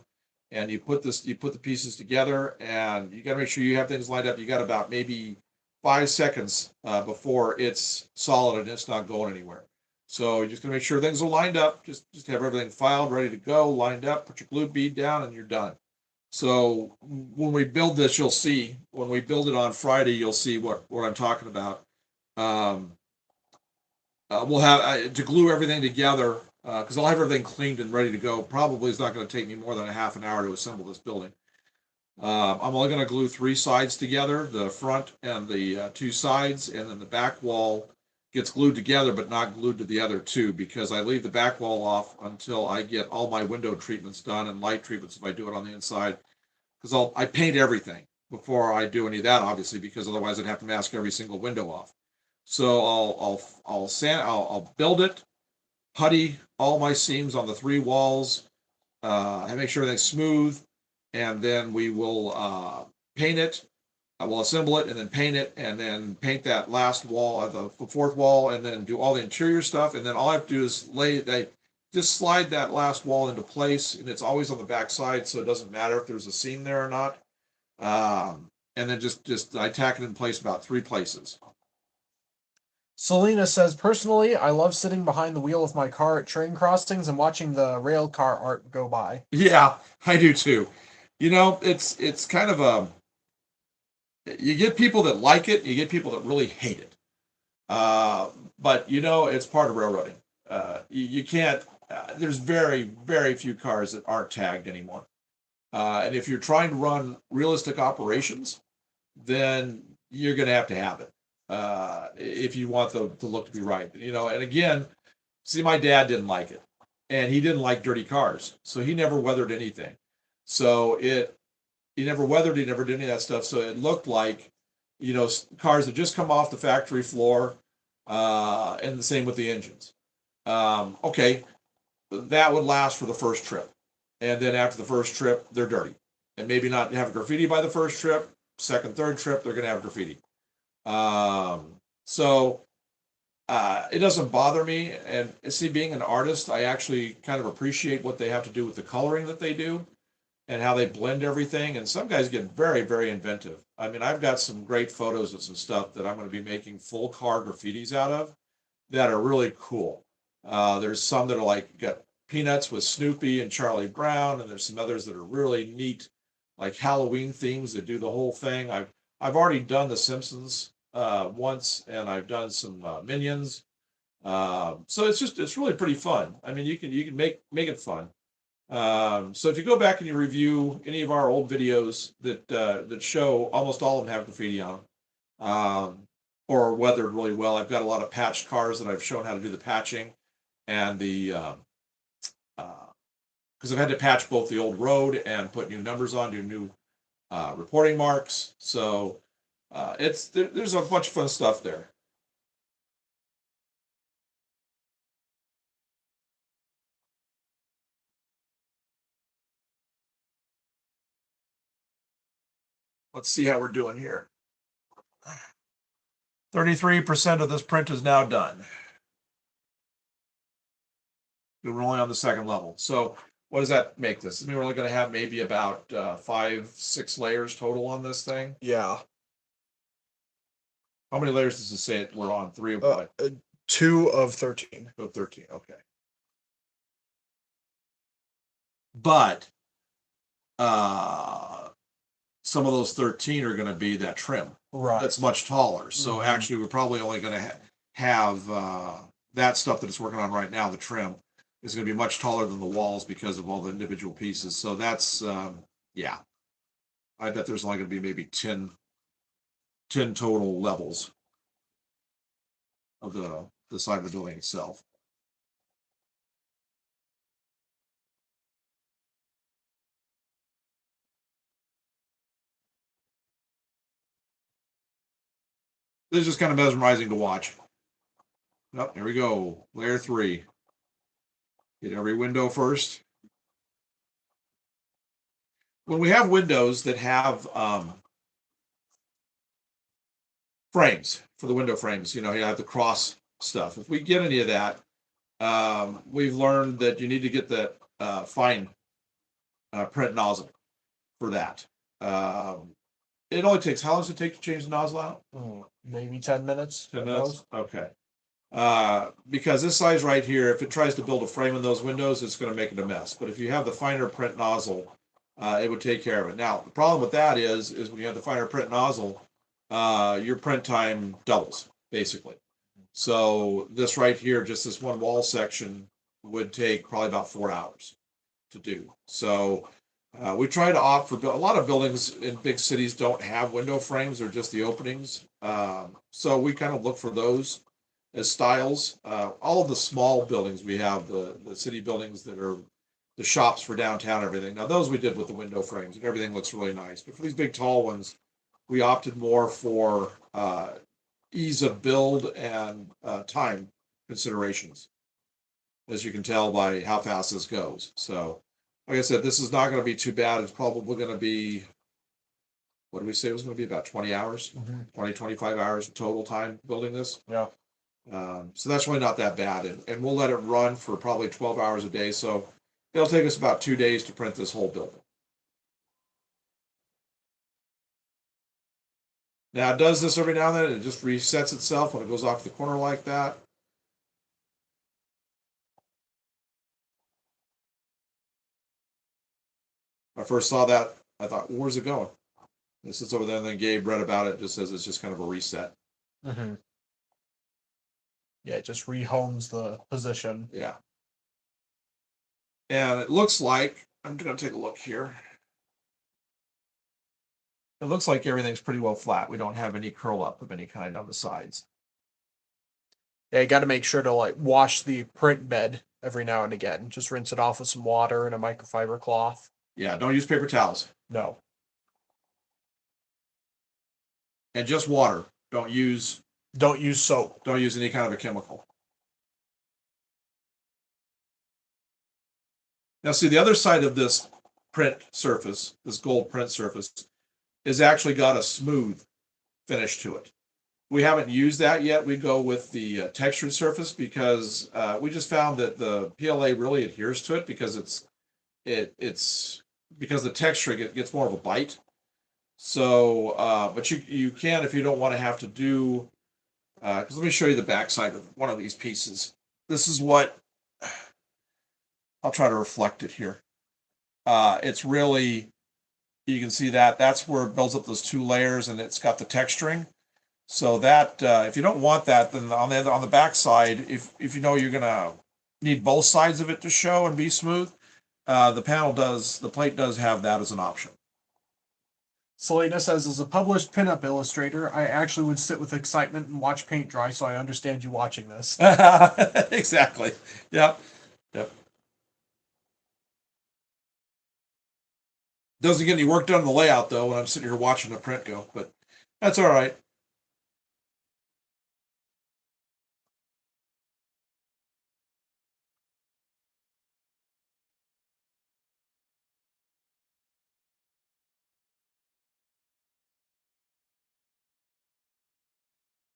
and you put the pieces together, and you got to make sure you have things lined up. You got about maybe 5 seconds before it's solid and it's not going anywhere. So you're just gonna make sure things are lined up. Just have everything filed, ready to go, lined up. Put your glue bead down, and you're done. So when we build this, you'll see. When we build it on Friday, you'll see what I'm talking about. Um, we'll have to glue everything together because I'll have everything cleaned and ready to go. Probably it's not going to take me more than a half an hour to assemble this building. I'm only going to glue 3 sides together, the front and the 2 sides, and then the back wall gets glued together but not glued to the other two because I leave the back wall off until I get all my window treatments done and light treatments if I do it on the inside. Because I paint everything before I do any of that, obviously, because otherwise I'd have to mask every single window off. So I'll build it, putty all my seams on the 3 walls, and make sure everything's smooth, and then we will paint it. we'll assemble it and then paint it, and then paint that last wall, the fourth wall, and then do all the interior stuff. And then all I have to do is just slide that last wall into place, and it's always on the back side, so it doesn't matter if there's a seam there or not. And then just I tack it in place about 3 places. Selena says, personally, I love sitting behind the wheel of my car at train crossings and watching the rail car art go by. Yeah, I do too. It's kind of you get people that like it, you get people that really hate it. But it's part of railroading. You can't. There's very, very few cars that aren't tagged anymore. And if you're trying to run realistic operations, then you're going to have it if you want the look to be right. And again, see, my dad didn't like it, and he didn't like dirty cars, so he never weathered anything. So he never weathered, he never did any of that stuff. So it looked like, cars that just come off the factory floor, and the same with the engines. Okay, that would last for the first trip. And then after the first trip, they're dirty. And maybe not have graffiti by the first trip, second, third trip, they're going to have graffiti. So it doesn't bother me. And see, being an artist, I actually kind of appreciate what they have to do with the coloring that they do and how they blend everything. And some guys get very, very inventive. I mean, I've got some great photos of some stuff that I'm going to be making full car graffitis out of that are really cool. There's some that are like got Peanuts with Snoopy and Charlie Brown, and there's some others that are really neat, like Halloween themes that do the whole thing. I've already done the Simpsons once, and I've done some Minions. So it's really pretty fun. I mean, you can make it fun. So if you go back and you review any of our old videos that show, almost all of them have graffiti on them, or weathered really well. I've got a lot of patched cars that I've shown how to do the patching, and because I've had to patch both the old road and put new numbers on, do new reporting marks. So there's a bunch of fun stuff there. Let's see how we're doing here. 33% of this print is now done. We're only on the second level. So what does that make this? I mean, we're only going to have maybe about 5-6 layers total on this thing. Yeah. How many layers does it say we're on? 3 of what? 2 of 13. 2 of 13. Okay. But some of those 13 are going to be that trim. Right. That's much taller. So actually, we're probably only going to have that stuff that it's working on right now, the trim, is going to be much taller than the walls because of all the individual pieces. So that's, yeah. I bet there's only going to be maybe 10 total levels of the side of the building itself. This is just kind of mesmerizing to watch. Oh, here we go. Layer 3. Get every window first. When we have windows that have frames for the window frames, you have the cross stuff. If we get any of that, we've learned that you need to get that fine print nozzle for that. It only takes, how long does it take to change the nozzle out? Maybe 10 minutes. 10 minutes? Okay. Because this size right here, if it tries to build a frame in those windows, it's going to make it a mess. But if you have the finer print nozzle, it would take care of it. Now, the problem with that is when you have the finer print nozzle, your print time doubles, basically. So this right here, just this one wall section, would take probably about 4 hours to do. So we try to opt for, a lot of buildings in big cities don't have window frames, or just the openings. So we kind of look for those as styles. All of the small buildings we have, the city buildings that are the shops for downtown, everything. Now those we did with the window frames, and everything looks really nice. But for these big tall ones, we opted more for ease of build and time considerations, as you can tell by how fast this goes. So like I said, this is not going to be too bad. It's probably going to be, what did we say it was going to be, about 20 hours, 20, 25 hours total time building this. Yeah. So that's really not that bad. And we'll let it run for probably 12 hours a day. So it'll take us about 2 days to print this whole building. Now it does this every now and then. It just resets itself when it goes off the corner like that. When I first saw that, I thought, well, where's it going? This is over there, and then Gabe read about it. It just says it's just kind of a reset. Mm-hmm. Yeah, it just rehomes the position. Yeah. And it looks like, I'm going to take a look here. It looks like everything's pretty well flat. We don't have any curl up of any kind on the sides. Yeah, you got to make sure to like wash the print bed every now and again. Just rinse it off with some water and a microfiber cloth. Yeah, don't use paper towels. No. And just water. Don't use soap. Don't use any kind of a chemical. Now see, the other side of this print surface, this gold print surface, is actually got a smooth finish to it. We haven't used that yet. We go with the textured surface because we just found that the PLA really adheres to it because it's because the texture gets more of a bite. So, but you can, if you don't want to have to do, because let me show you the backside of one of these pieces. This is what, I'll try to reflect it here. It's really, you can see that's where it builds up those two layers, and it's got the texturing. So that if you don't want that, then on the back side, if you know you're gonna need both sides of it to show and be smooth, the plate does have that as an option. Selena says, as a published pinup illustrator, I actually would sit with excitement and watch paint dry, so I understand you watching this. Exactly. Yep. Doesn't get any work done in the layout though when I'm sitting here watching the print go, but that's all right.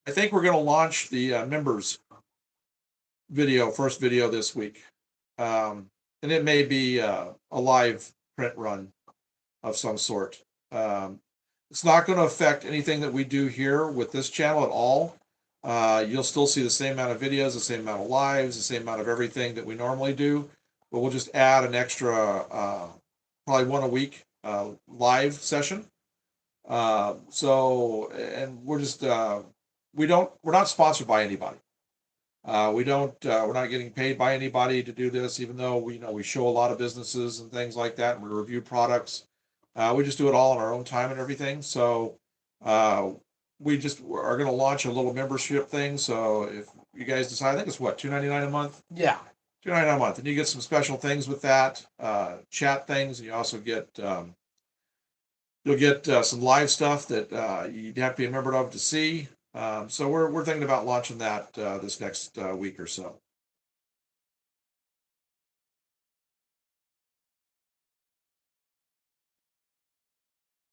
I think we're going to launch the members first video this week. And it may be a live print run of some sort. It's not going to affect anything that we do here with this channel at all. You'll still see the same amount of videos, the same amount of lives, the same amount of everything that we normally do, but we'll just add an extra, probably one a week live session. And we're just, we're not sponsored by anybody. We're not getting paid by anybody to do this, even though we show a lot of businesses and things like that, and we review products. We just do it all on our own time and everything. So we just are going to launch a little membership thing. So if you guys decide, I think it's what, $2.99 a month? Yeah. $2.99 a month, and you get some special things with that, chat things, and you also get you'll get some live stuff that you'd have to be a member of to see. So we're thinking about launching that this next week or so.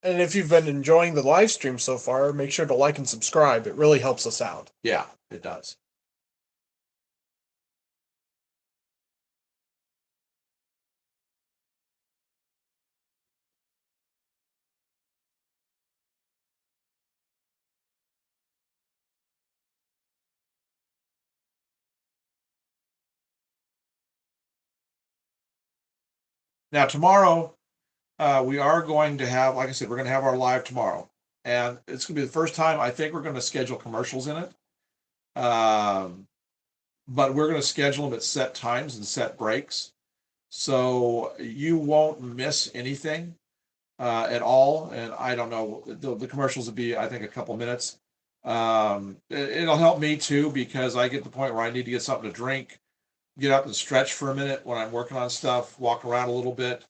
And if you've been enjoying the live stream so far, make sure to like and subscribe. It really helps us out. Yeah, it does. Now tomorrow, we are going to have, like I said, we're going to have our live tomorrow, and it's going to be the first time I think we're going to schedule commercials in it. But we're going to schedule them at set times and set breaks, so you won't miss anything at all. And I don't know, the commercials will be, I think, a couple minutes. It'll help me too because I get to the point where I need to get something to drink, get up and stretch for a minute when I'm working on stuff, walk around a little bit,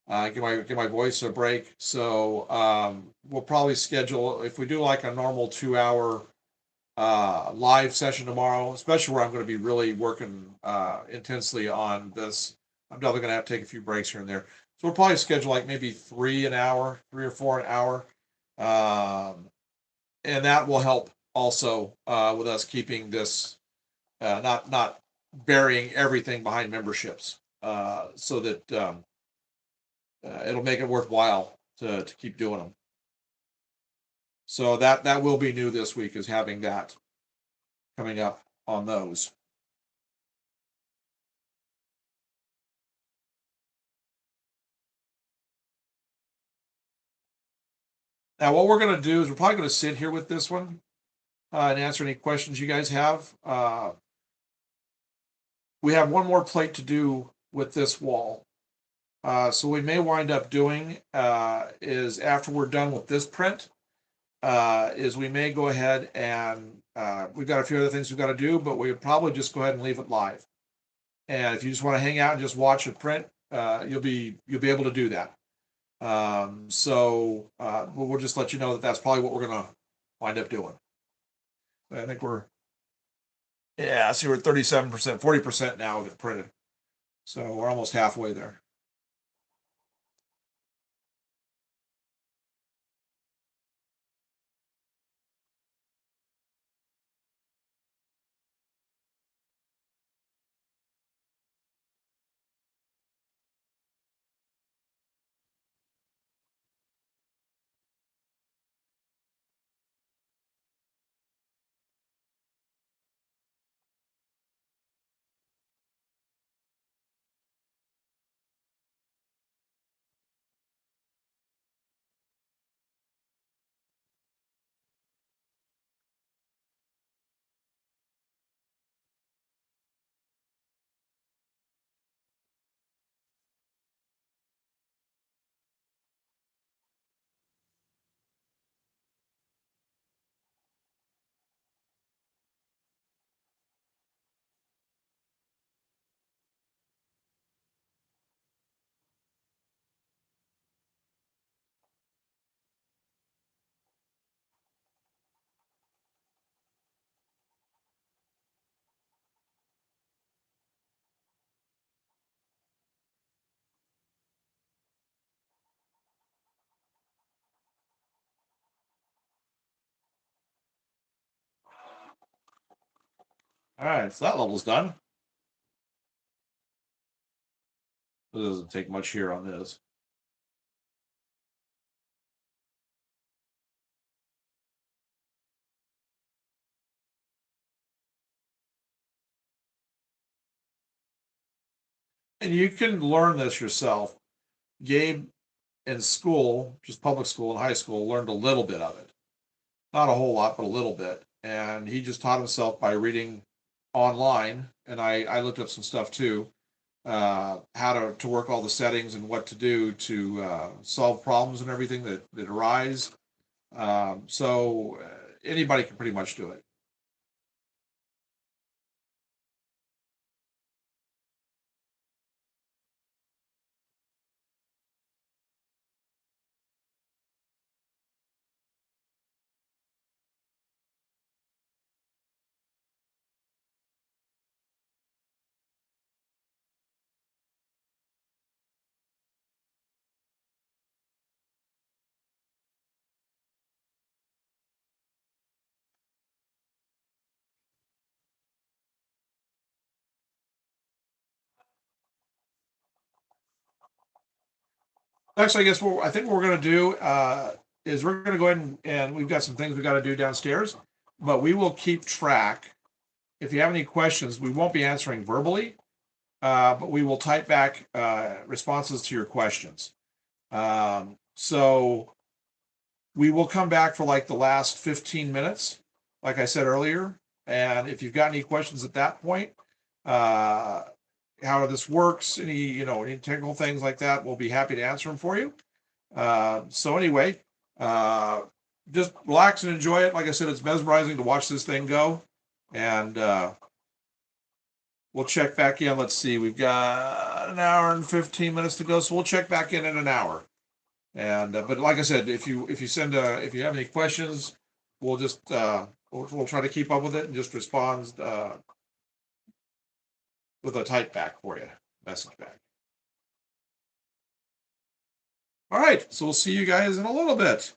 give my voice a break. So we'll probably schedule, if we do like a normal 2 hour live session tomorrow, especially where I'm going to be really working intensely on this. I'm definitely going to have to take a few breaks here and there. So we'll probably schedule like maybe 3 or 4 an hour. And that will help also with us keeping this not burying everything behind memberships, so that it'll make it worthwhile to keep doing them. So that will be new this week, is having that coming up on those. Now, what we're going to do is we're probably going to sit here with this one and answer any questions you guys have. We have one more plate to do with this wall. So we may wind up doing is after we're done with this print, is we may go ahead and we've got a few other things we've got to do, but we would probably just go ahead and leave it live. And if you just want to hang out and just watch it print, you'll be able to do that. So we'll just let you know that that's probably what we're going to wind up doing. I think we're, yeah, see, we're at 37%, 40% now of it printed. So we're almost halfway there. All right, so that level's done. It doesn't take much here on this. And you can learn this yourself. Gabe in school, just public school and high school, learned a little bit of it. Not a whole lot, but a little bit. And he just taught himself by reading online. And I looked up some stuff too, how to work all the settings and what to do to solve problems and everything that arise. So anybody can pretty much do it. Actually, I guess I think what we're going to do is we're going to go ahead and we've got some things we got to do downstairs, but we will keep track. If you have any questions, we won't be answering verbally, but we will type back responses to your questions. So we will come back for like the last 15 minutes, like I said earlier. And if you've got any questions at that point, how this works, any technical things like that, we'll be happy to answer them for you. So anyway, just relax and enjoy it. Like I said, it's mesmerizing to watch this thing go. And we'll check back in. Let's see, we've got an hour and 15 minutes to go, so we'll check back in an hour. And but like I said, if you if you have any questions, we'll just we'll try to keep up with it and just respond with a type back for you, message back. All right, so we'll see you guys in a little bit.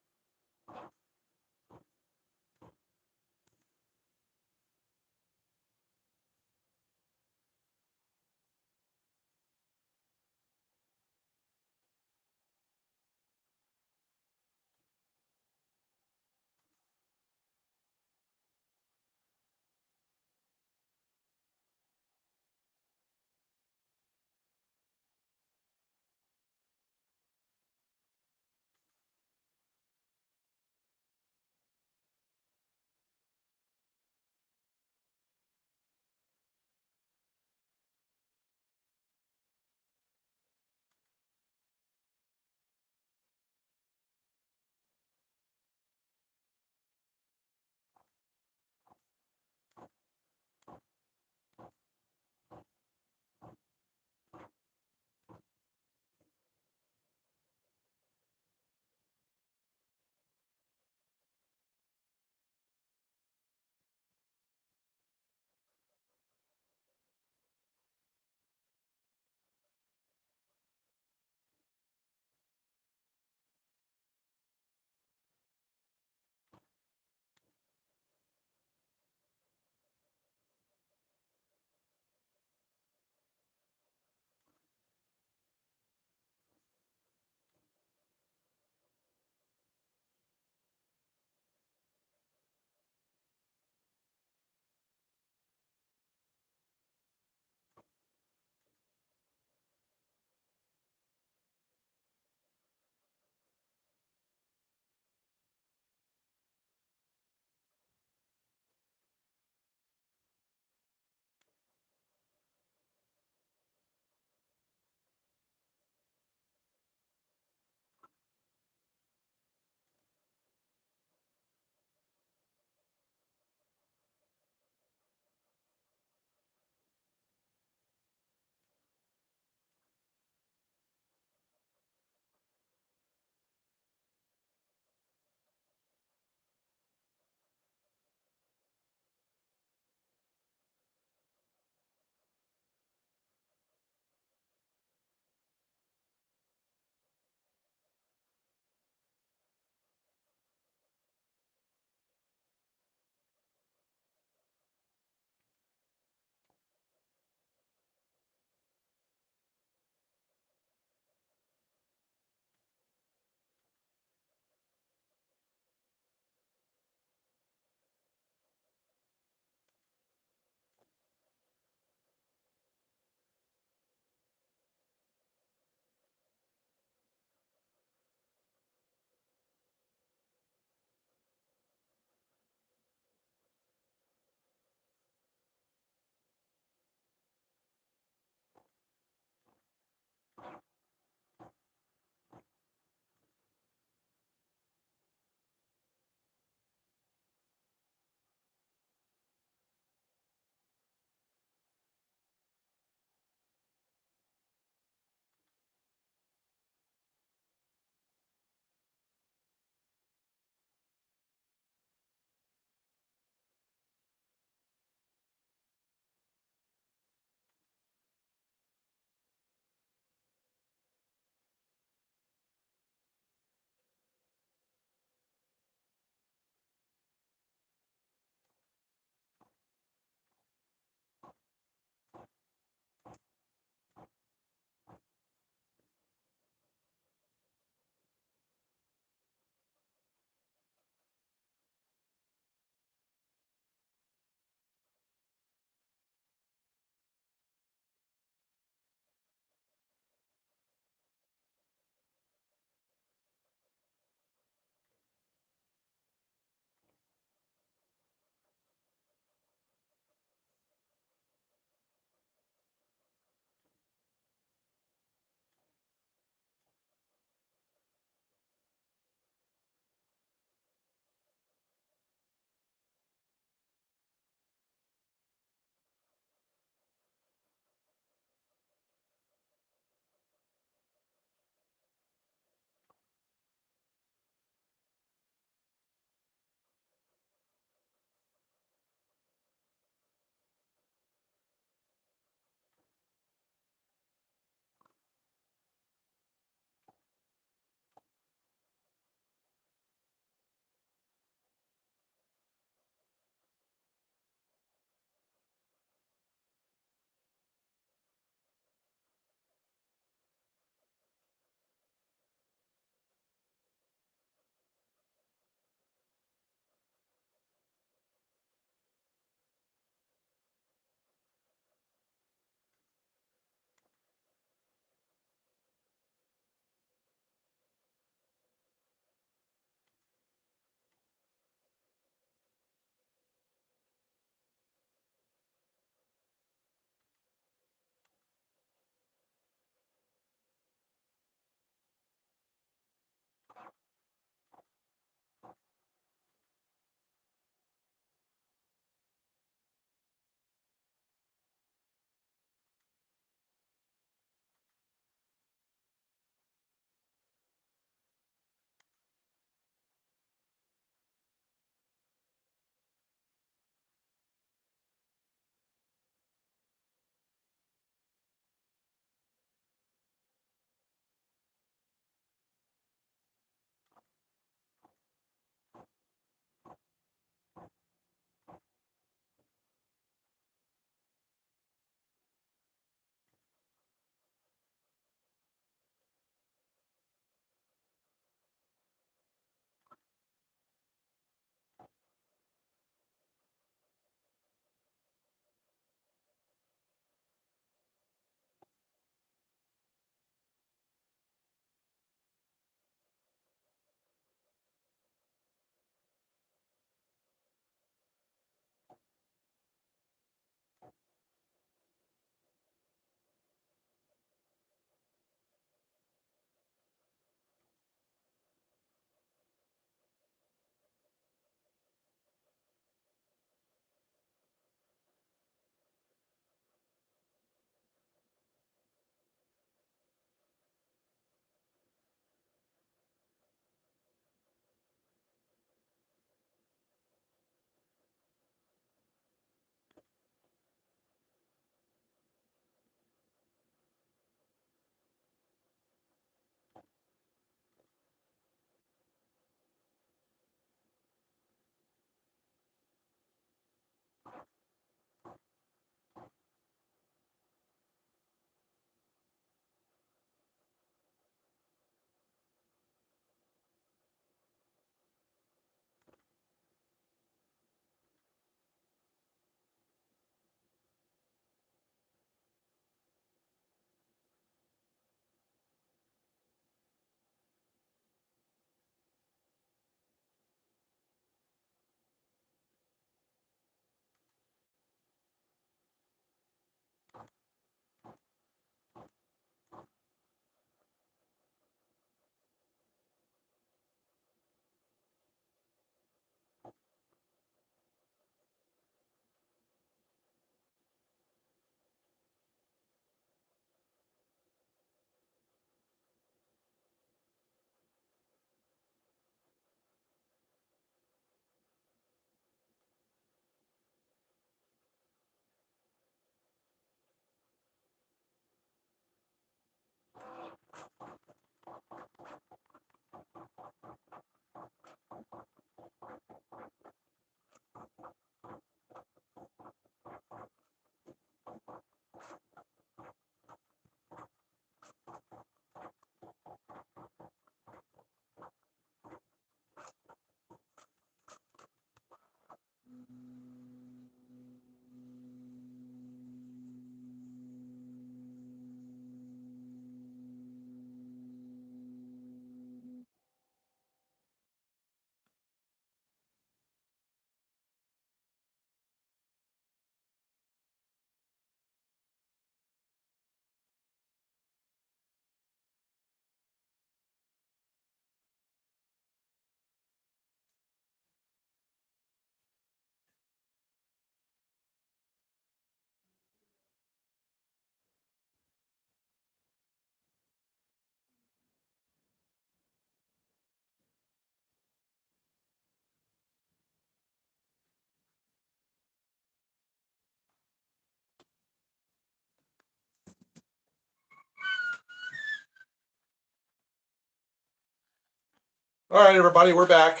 All right, everybody, we're back.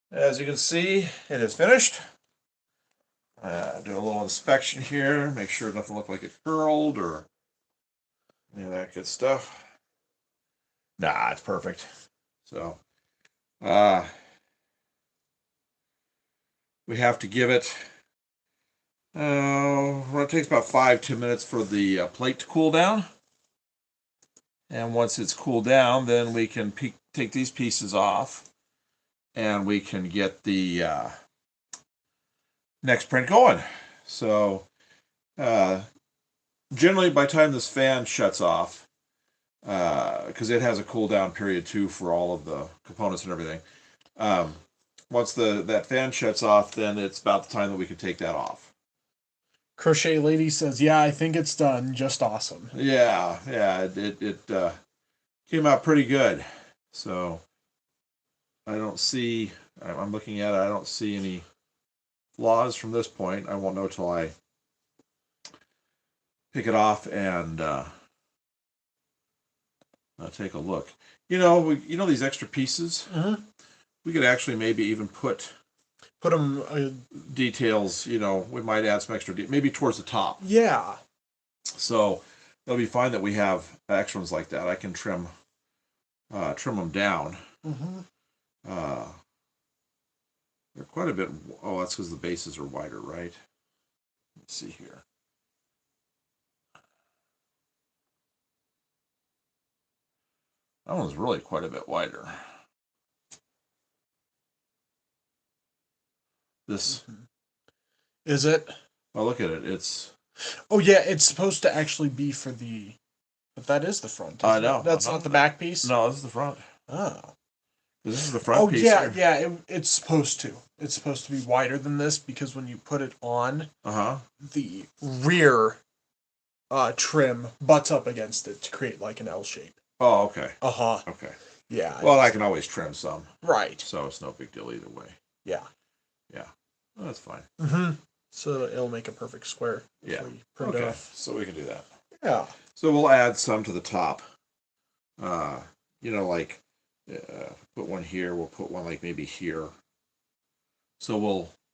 As you can see, it is finished. Do a little inspection here, make sure nothing looked like it curled or any of that good stuff. Nah, it's perfect. So, we have to give it, well, it takes about 5-10 minutes for the plate to cool down. And once it's cooled down, then we can take these pieces off and we can get the next print going. So, generally by the time this fan shuts off, because it has a cool down period too for all of the components and everything. Once that fan shuts off, then it's about the time that we can take that off. Crochet Lady says, "Yeah, I think it's done. Just awesome." Yeah, it came out pretty good. So I don't see. I'm looking at it. I don't see any flaws from this point. I won't know till I pick it off and take a look. You know, these extra pieces. Mm-hmm. We could actually maybe even put them details. You know, we might add some extra, maybe towards the top. Yeah. So it'll be fine that we have extra ones like that. I can trim them down. Mm-hmm. They're quite a bit. Oh, that's because the bases are wider, right? Let's see here. That one's really quite a bit wider. This. Is it? Oh, look at it. It's. Oh yeah, it's supposed to actually be for the. But that is the front. I know. That's not the back piece. No, this is the front. Oh. This is the front piece. Oh yeah. It's supposed to. It's supposed to be wider than this because when you put it on, the rear trim butts up against it to create like an L shape. Oh, okay. Okay. Yeah. Well, I can always trim some. Right. So it's no big deal either way. Yeah. Yeah. Well, that's fine. Mm-hmm. So it'll make a perfect square. Yeah. Okay. So we can do that. Yeah. So we'll add some to the top. Like put one here. We'll put one like maybe here. So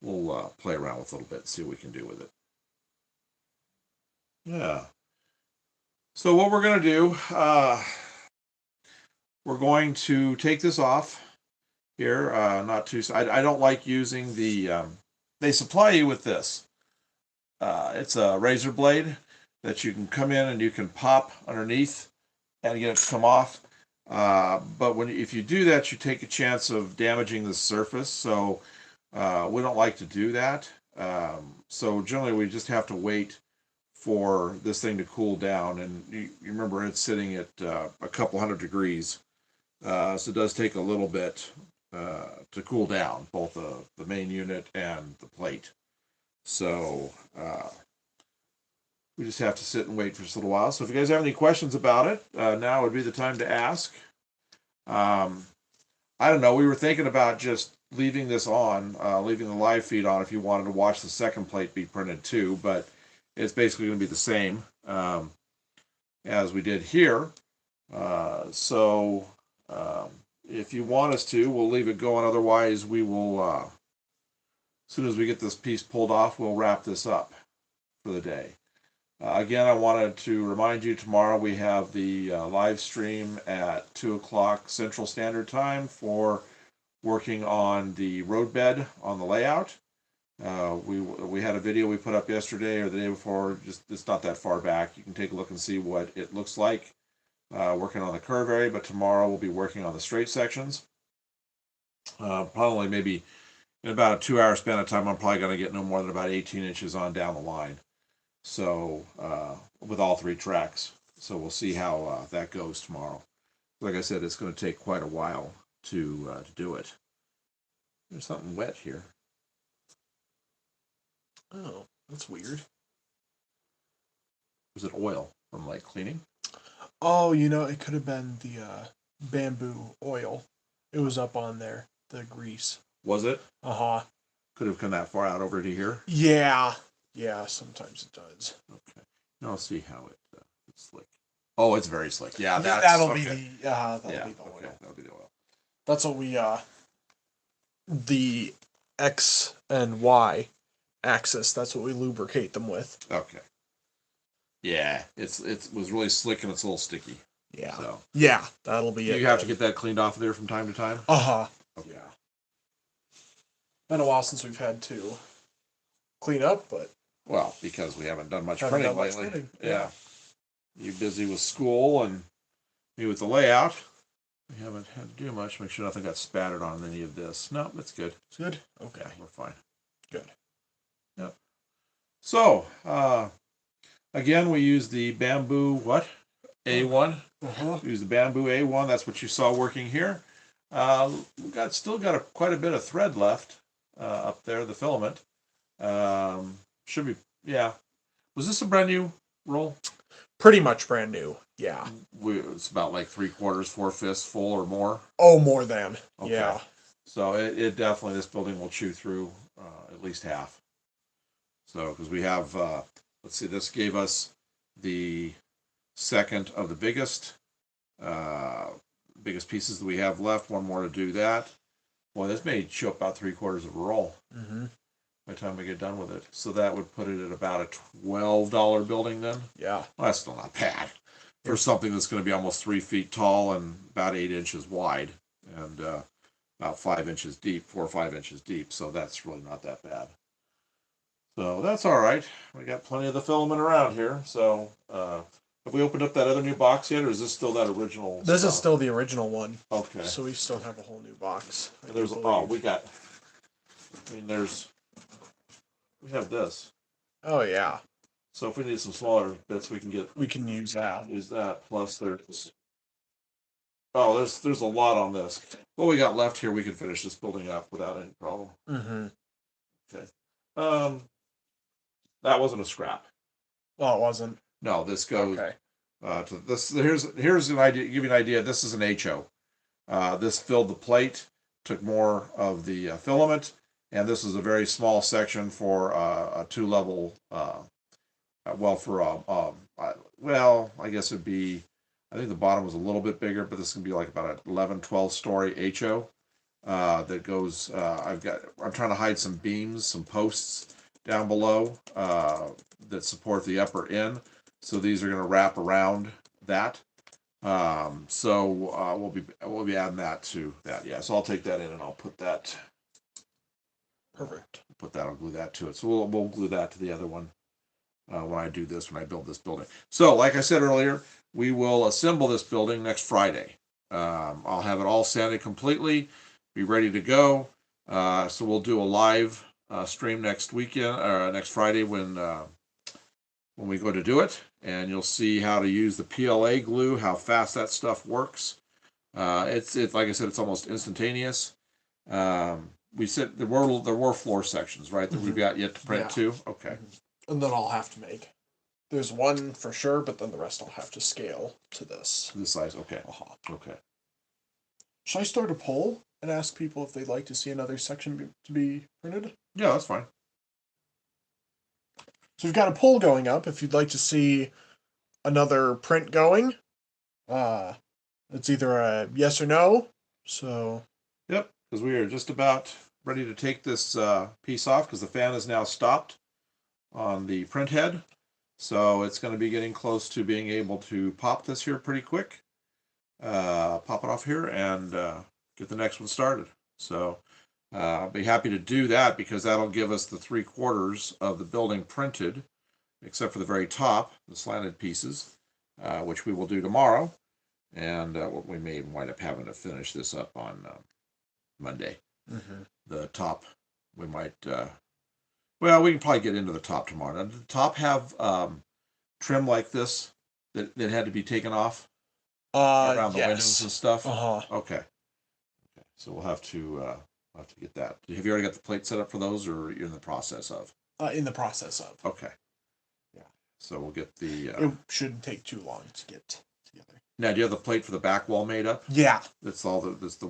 we'll play around with it a little bit and see what we can do with it. Yeah. So what we're going to do, we're going to take this off here. I don't like using the, they supply you with this. It's a razor blade that you can come in and you can pop underneath and get it to come off. But if you do that, you take a chance of damaging the surface. So we don't like to do that. So generally we just have to wait for this thing to cool down. And you remember it's sitting at a couple hundred degrees. So it does take a little bit to cool down, both the main unit and the plate. So we just have to sit and wait for just a little while. So if you guys have any questions about it, now would be the time to ask. I don't know. We were thinking about just leaving this on, leaving the live feed on if you wanted to watch the second plate be printed too, but it's basically going to be the same as we did here. So if you want us to, we'll leave it going. Otherwise, we will, as soon as we get this piece pulled off, we'll wrap this up for the day. Again, I wanted to remind you tomorrow we have the live stream at 2 o'clock Central Standard Time for working on the roadbed on the layout. We had a video we put up yesterday or the day before. Just it's not that far back. You can take a look and see what it looks like working on the curve area. But tomorrow we'll be working on the straight sections. Probably maybe in about a 2-hour span of time, I'm probably going to get no more than about 18 inches on down the line. So with all 3 tracks. So we'll see how that goes tomorrow. Like I said, it's going to take quite a while to do it. There's something wet here. Oh, that's weird. Was it oil from like cleaning? Oh, it could have been the bamboo oil. It was up on there, the grease. Was it? Uh-huh. Could have come that far out over to here? Yeah. Yeah, sometimes it does. Okay. Now I'll see how it's slick. Oh, it's very slick. Yeah, that's that'll okay. be the that'll Yeah, be the okay, oil. that'll be the oil. That's what we the X and Y axis. That's what we lubricate them with. Okay. Yeah, it was really slick and it's a little sticky. Yeah. So Yeah, that'll be it. you have to get that cleaned off of there from time to time. Uh-huh. Okay. Yeah. Been a while since we've had to clean up, but Well, because we haven't done much haven't printing done much lately. printing. Yeah. You busy with school and me with the layout. We haven't had to do much. Make sure nothing got spattered on any of this. No, it's good. It's good. Okay. Yeah, we're fine. Good. Yep. So, again, we use the bamboo what? A1. Use the bamboo A1. That's what you saw working here. We've still got quite a bit of thread left up there, the filament. Should be, yeah. Was this a brand new roll? Pretty much brand new. Yeah. It's about like 3/4, 4/5 full or more. Oh, more than. Okay. Yeah. So it definitely, this building will chew through at least half. So, because we have, let's see, this gave us the second of the biggest pieces that we have left. One more to do that. Well, this may chew up about 3/4 of a roll by the time we get done with it. So that would put it at about a $12 building then. Yeah. Well, that's still not bad for something that's going to be almost 3 feet tall and about 8 inches wide and about 5 inches deep, 4 or 5 inches deep. So that's really not that bad. So that's all right. We got plenty of the filament around here. So have we opened up that other new box yet, or is this still that original? This is still the original one. Okay. So we still have a whole new box. There's we have this. Oh yeah. So if we need some smaller bits, we can use that. Use that. Plus there's a lot on this. What we got left here, we can finish this building up without any problem. Okay. That wasn't a scrap. Oh, it wasn't. No, this goes Okay. to this. Here's an idea. Give you an idea. This is an HO. This filled the plate, took more of the filament, and this is a very small section for a 2-level. I guess it'd be. I think the bottom was a little bit bigger, but this can be like about an 11, 12-story HO. That goes. I'm trying to hide some beams, some posts down below that support the upper end. So these are going to wrap around that. We'll be adding that to that. Yeah. So I'll take that in and I'll put that. Perfect. I'll glue that to it. So we'll glue that to the other one when I build this building. So like I said earlier, we will assemble this building next Friday. I'll have it all sanded completely, be ready to go. So we'll do a live stream next weekend or next Friday when we go to do it, and you'll see how to use the PLA glue, how fast that stuff works. It's like I said, it's almost instantaneous. We said there were floor sections, right, that we've got yet to print too. Okay. And then I'll have to make. There's one for sure, but then the rest I'll have to scale to this. This size. Okay. Okay. Should I start a poll and ask people if they'd like to see another section to be printed? Yeah, that's fine. So we've got a poll going up if you'd like to see another print going. It's either a yes or no. So. Yep, because we are just about ready to take this piece off because the fan is now stopped on the print head. So it's going to be getting close to being able to pop this here pretty quick. Pop it off here and get the next one started. So I'll be happy to do that because that'll give us the 3/4 of the building printed, except for the very top, the slanted pieces, which we will do tomorrow. And we may wind up having to finish this up on Monday. The top, we might, we can probably get into the top tomorrow. Now, did the top have trim like this that had to be taken off around the windows and stuff? Okay. So we'll have to get that. Have you already got the plate set up for those, or you're in the process of? In the process of. Okay. Yeah. So we'll get the. It shouldn't take too long to get together. Now, do you have the plate for the back wall made up? Yeah. That's not the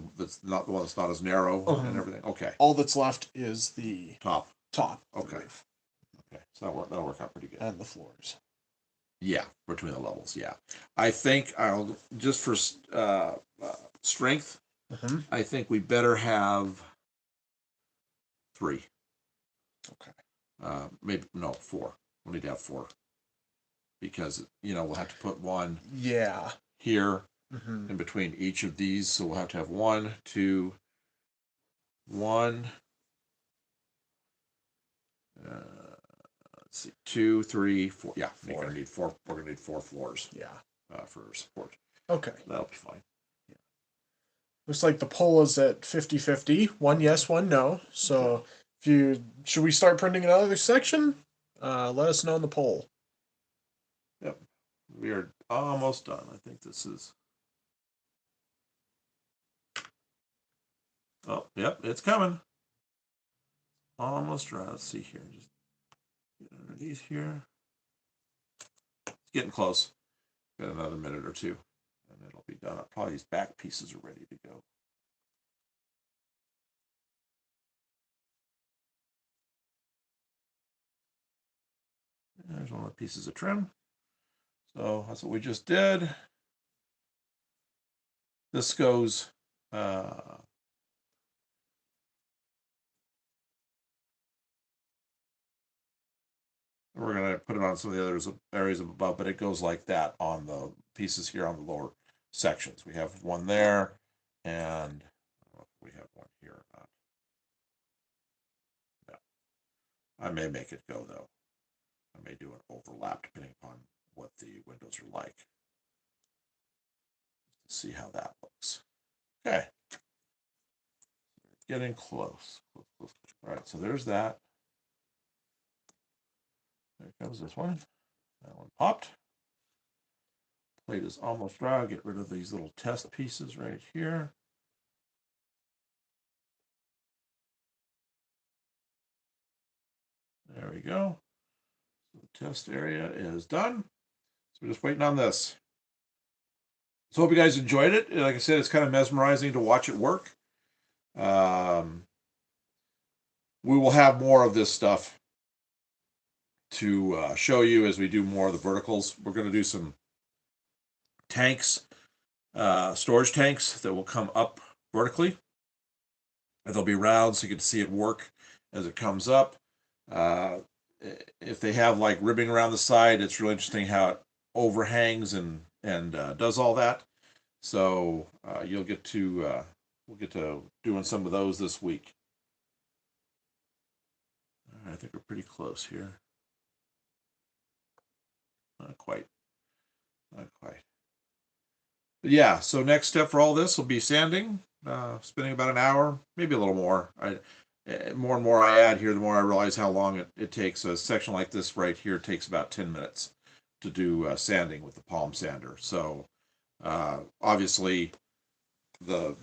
one that's not as narrow and everything. Okay. All that's left is the top. Top. Okay. Okay. So that'll work out pretty good. And the floors. Yeah, between the levels. Yeah, I think I'll just for strength. Mhm. I think we better have 3. Okay. Maybe no 4. We'll need to have 4 because we'll have to put one Yeah. here Mhm. in between each of these. So we'll have to have 1, 2, 1. Let's see, 2, 3, 4. Yeah, we're 4. gonna need 4. We're gonna need 4 floors Yeah. for support. Okay. That'll be fine. Looks like the poll is at 50-50. One yes, one no. So if you should we start printing another section? Let us know in the poll. Yep, we are almost done. I think this is. Oh, yep, it's coming. Almost dry. Let's see here. Just get underneath here. It's getting close. Got another minute or two, and it'll be done. Probably these back pieces are ready to go. There's one of the pieces of trim. So that's what we just did. This goes we're going to put it on some of the other areas above, but it goes like that on the pieces here on the lower sections. We have one there, and we have one here or not. No. I may make it go, though. I may do an overlap depending upon what the windows are like. See how that looks. Okay. Getting close. All right, so there's that. There comes this one. That one popped. Plate is almost dry. I'll get rid of these little test pieces right here. There we go. So the test area is done. So we're just waiting on this. So hope you guys enjoyed it. Like I said, it's kind of mesmerizing to watch it work. We will have more of this stuff to show you as we do more of the verticals. We're going to do some tanks, storage tanks that will come up vertically. And they'll be round so you can see it work as it comes up. If they have like ribbing around the side, it's really interesting how it overhangs and does all that. So you'll get to we'll get to doing some of those this week. I think we're pretty close here. Not quite. Not quite. But yeah, so next step for all this will be sanding, spending about an hour, maybe a little more. More and more I add here, the more I realize how long it takes. A section like this right here takes about 10 minutes to do sanding with the palm sander. So obviously the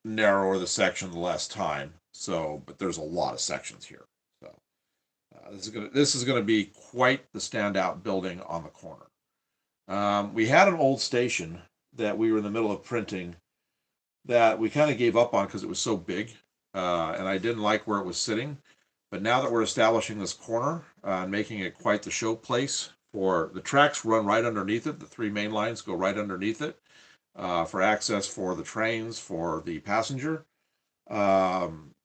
narrower the section, the less time. So, but there's a lot of sections here. So this is gonna be quite the standout building on the corner. We had an old station that we were in the middle of printing that we kind of gave up on because it was so big, and I didn't like where it was sitting. But now that we're establishing this corner and making it quite the showplace for the tracks run right underneath it, the 3 main lines go right underneath it for access for the trains, for the passenger.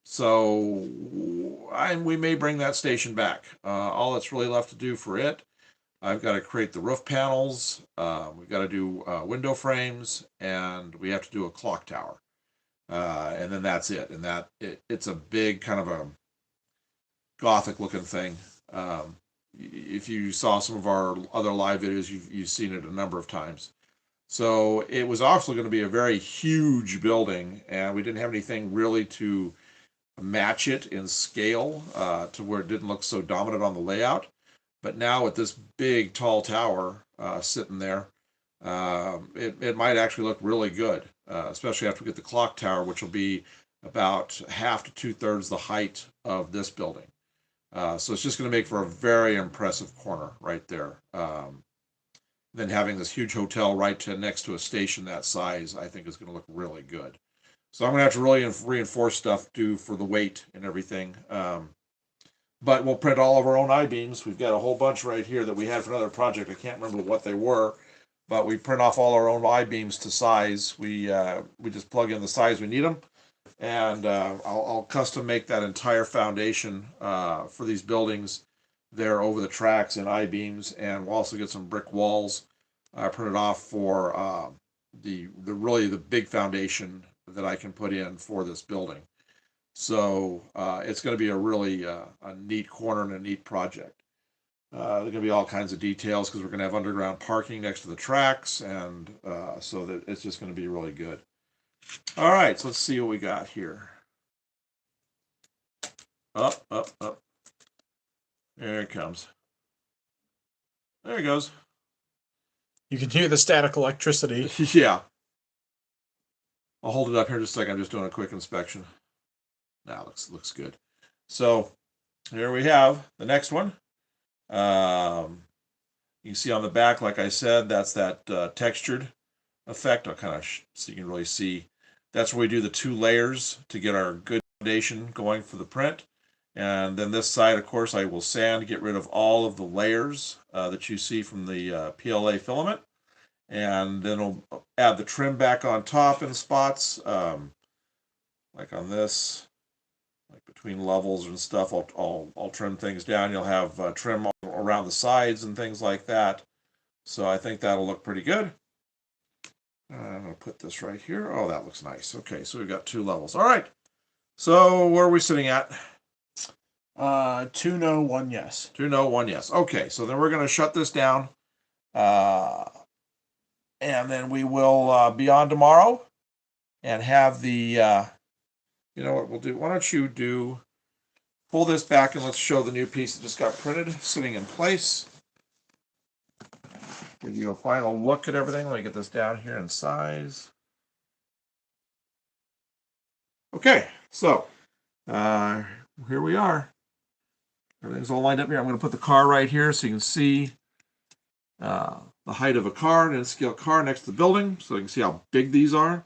So we may bring that station back. All that's really left to do for it, I've got to create the roof panels. We've got to do window frames, and we have to do a clock tower. And then that's it. And it's a big kind of a Gothic looking thing. If you saw some of our other live videos, you've seen it a number of times. So it was also going to be a very huge building, and we didn't have anything really to match it in scale to where it didn't look so dominant on the layout. But now with this big tall tower sitting there, it might actually look really good, especially after we get the clock tower, which will be about half to 2/3 the height of this building. So it's just going to make for a very impressive corner right there. Then having this huge hotel right next to a station that size, I think is going to look really good. So I'm going to have to really reinforce stuff for the weight and everything. but we'll print all of our own I-beams. We've got a whole bunch right here that we had for another project. I can't remember what they were, but we print off all our own I-beams to size. We just plug in the size we need them, and I'll custom make that entire foundation for these buildings there over the tracks in I-beams, and we'll also get some brick walls printed off for the really the big foundation that I can put in for this building. So it's going to be a really a neat corner and a neat project. There are going to be all kinds of details because we're going to have underground parking next to the tracks, and so that it's just going to be really good. All right, so let's see what we got here. Up, up, up. There it comes. There it goes. You can hear the static electricity. Yeah. I'll hold it up here just a second. I'm just doing a quick inspection. Now looks good. So here we have the next one. You can see on the back, like I said, that's that textured effect. I'll kind of so you can really see. That's where we do the 2 layers to get our good foundation going for the print. And then this side, of course, I will sand, get rid of all of the layers that you see from the PLA filament. And then I'll add the trim back on top in spots, like on this, like between levels and stuff. I'll trim things down. You'll have trim around the sides and things like that. So I think that'll look pretty good. I'm going to put this right here. Oh, that looks nice. Okay, so we've got 2 levels. All right. So where are we sitting at? 2 no, 1 yes. 2 no, 1 yes. Okay, so then we're going to shut this down. And then we will be on tomorrow and have the, you know what we'll do? Why don't you pull this back and let's show the new piece that just got printed sitting in place. Give you a final look at everything. Let me get this down here in size. Okay, so here we are. Everything's all lined up here. I'm going to put the car right here so you can see the height of a car, an N-scale car next to the building, so you can see how big these are.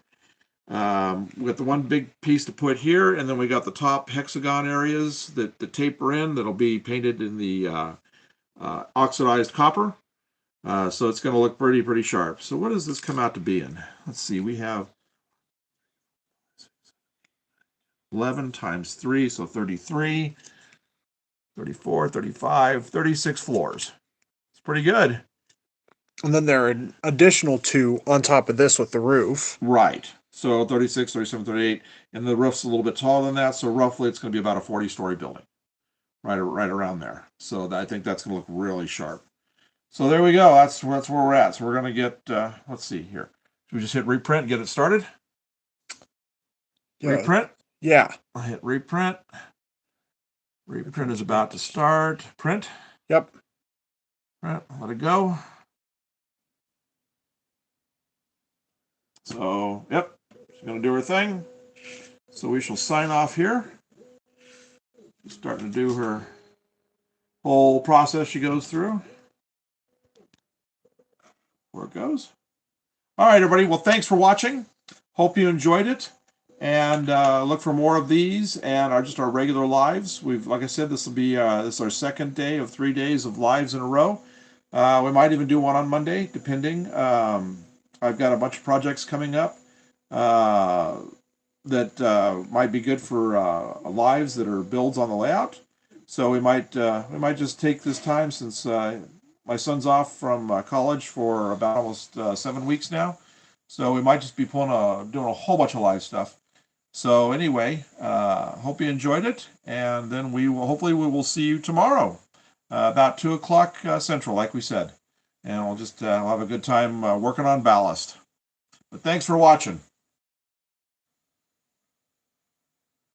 We got the one big piece to put here, and then we got the top hexagon areas that taper in that'll be painted in the oxidized copper. So it's going to look pretty sharp. So what does this come out to be in? Let's see. We have 11 times 3, so 33, 34, 35, 36 floors. It's pretty good. And then there are an additional 2 on top of this with the roof. Right. So 36, 37, 38, and the roof's a little bit taller than that, so roughly it's going to be about a 40-story building. Right around there. So I think that's going to look really sharp. So there we go. That's where we're at. So we're going to get, let's see here. Should we just hit reprint and get it started? Yeah. Reprint? Yeah. I'll hit reprint. Reprint is about to start. Print. Yep. Print. Let it go. So, yep. She's going to do her thing. So we shall sign off here. She's starting to do her whole process she goes through. Where it goes. All right, everybody. Well, thanks for watching. Hope you enjoyed it. And look for more of these and our regular lives. Like I said, this will be this is our second day of 3 days of lives in a row. We might even do one on Monday, depending. I've got a bunch of projects coming up that might be good for lives that are builds on the layout. So we might just take this time since my son's off from college for about almost 7 weeks now. So we might just be doing a whole bunch of live stuff. So anyway, hope you enjoyed it, and then hopefully we will see you tomorrow about 2 o'clock Central, like we said, and we'll have a good time working on ballast. But thanks for watching.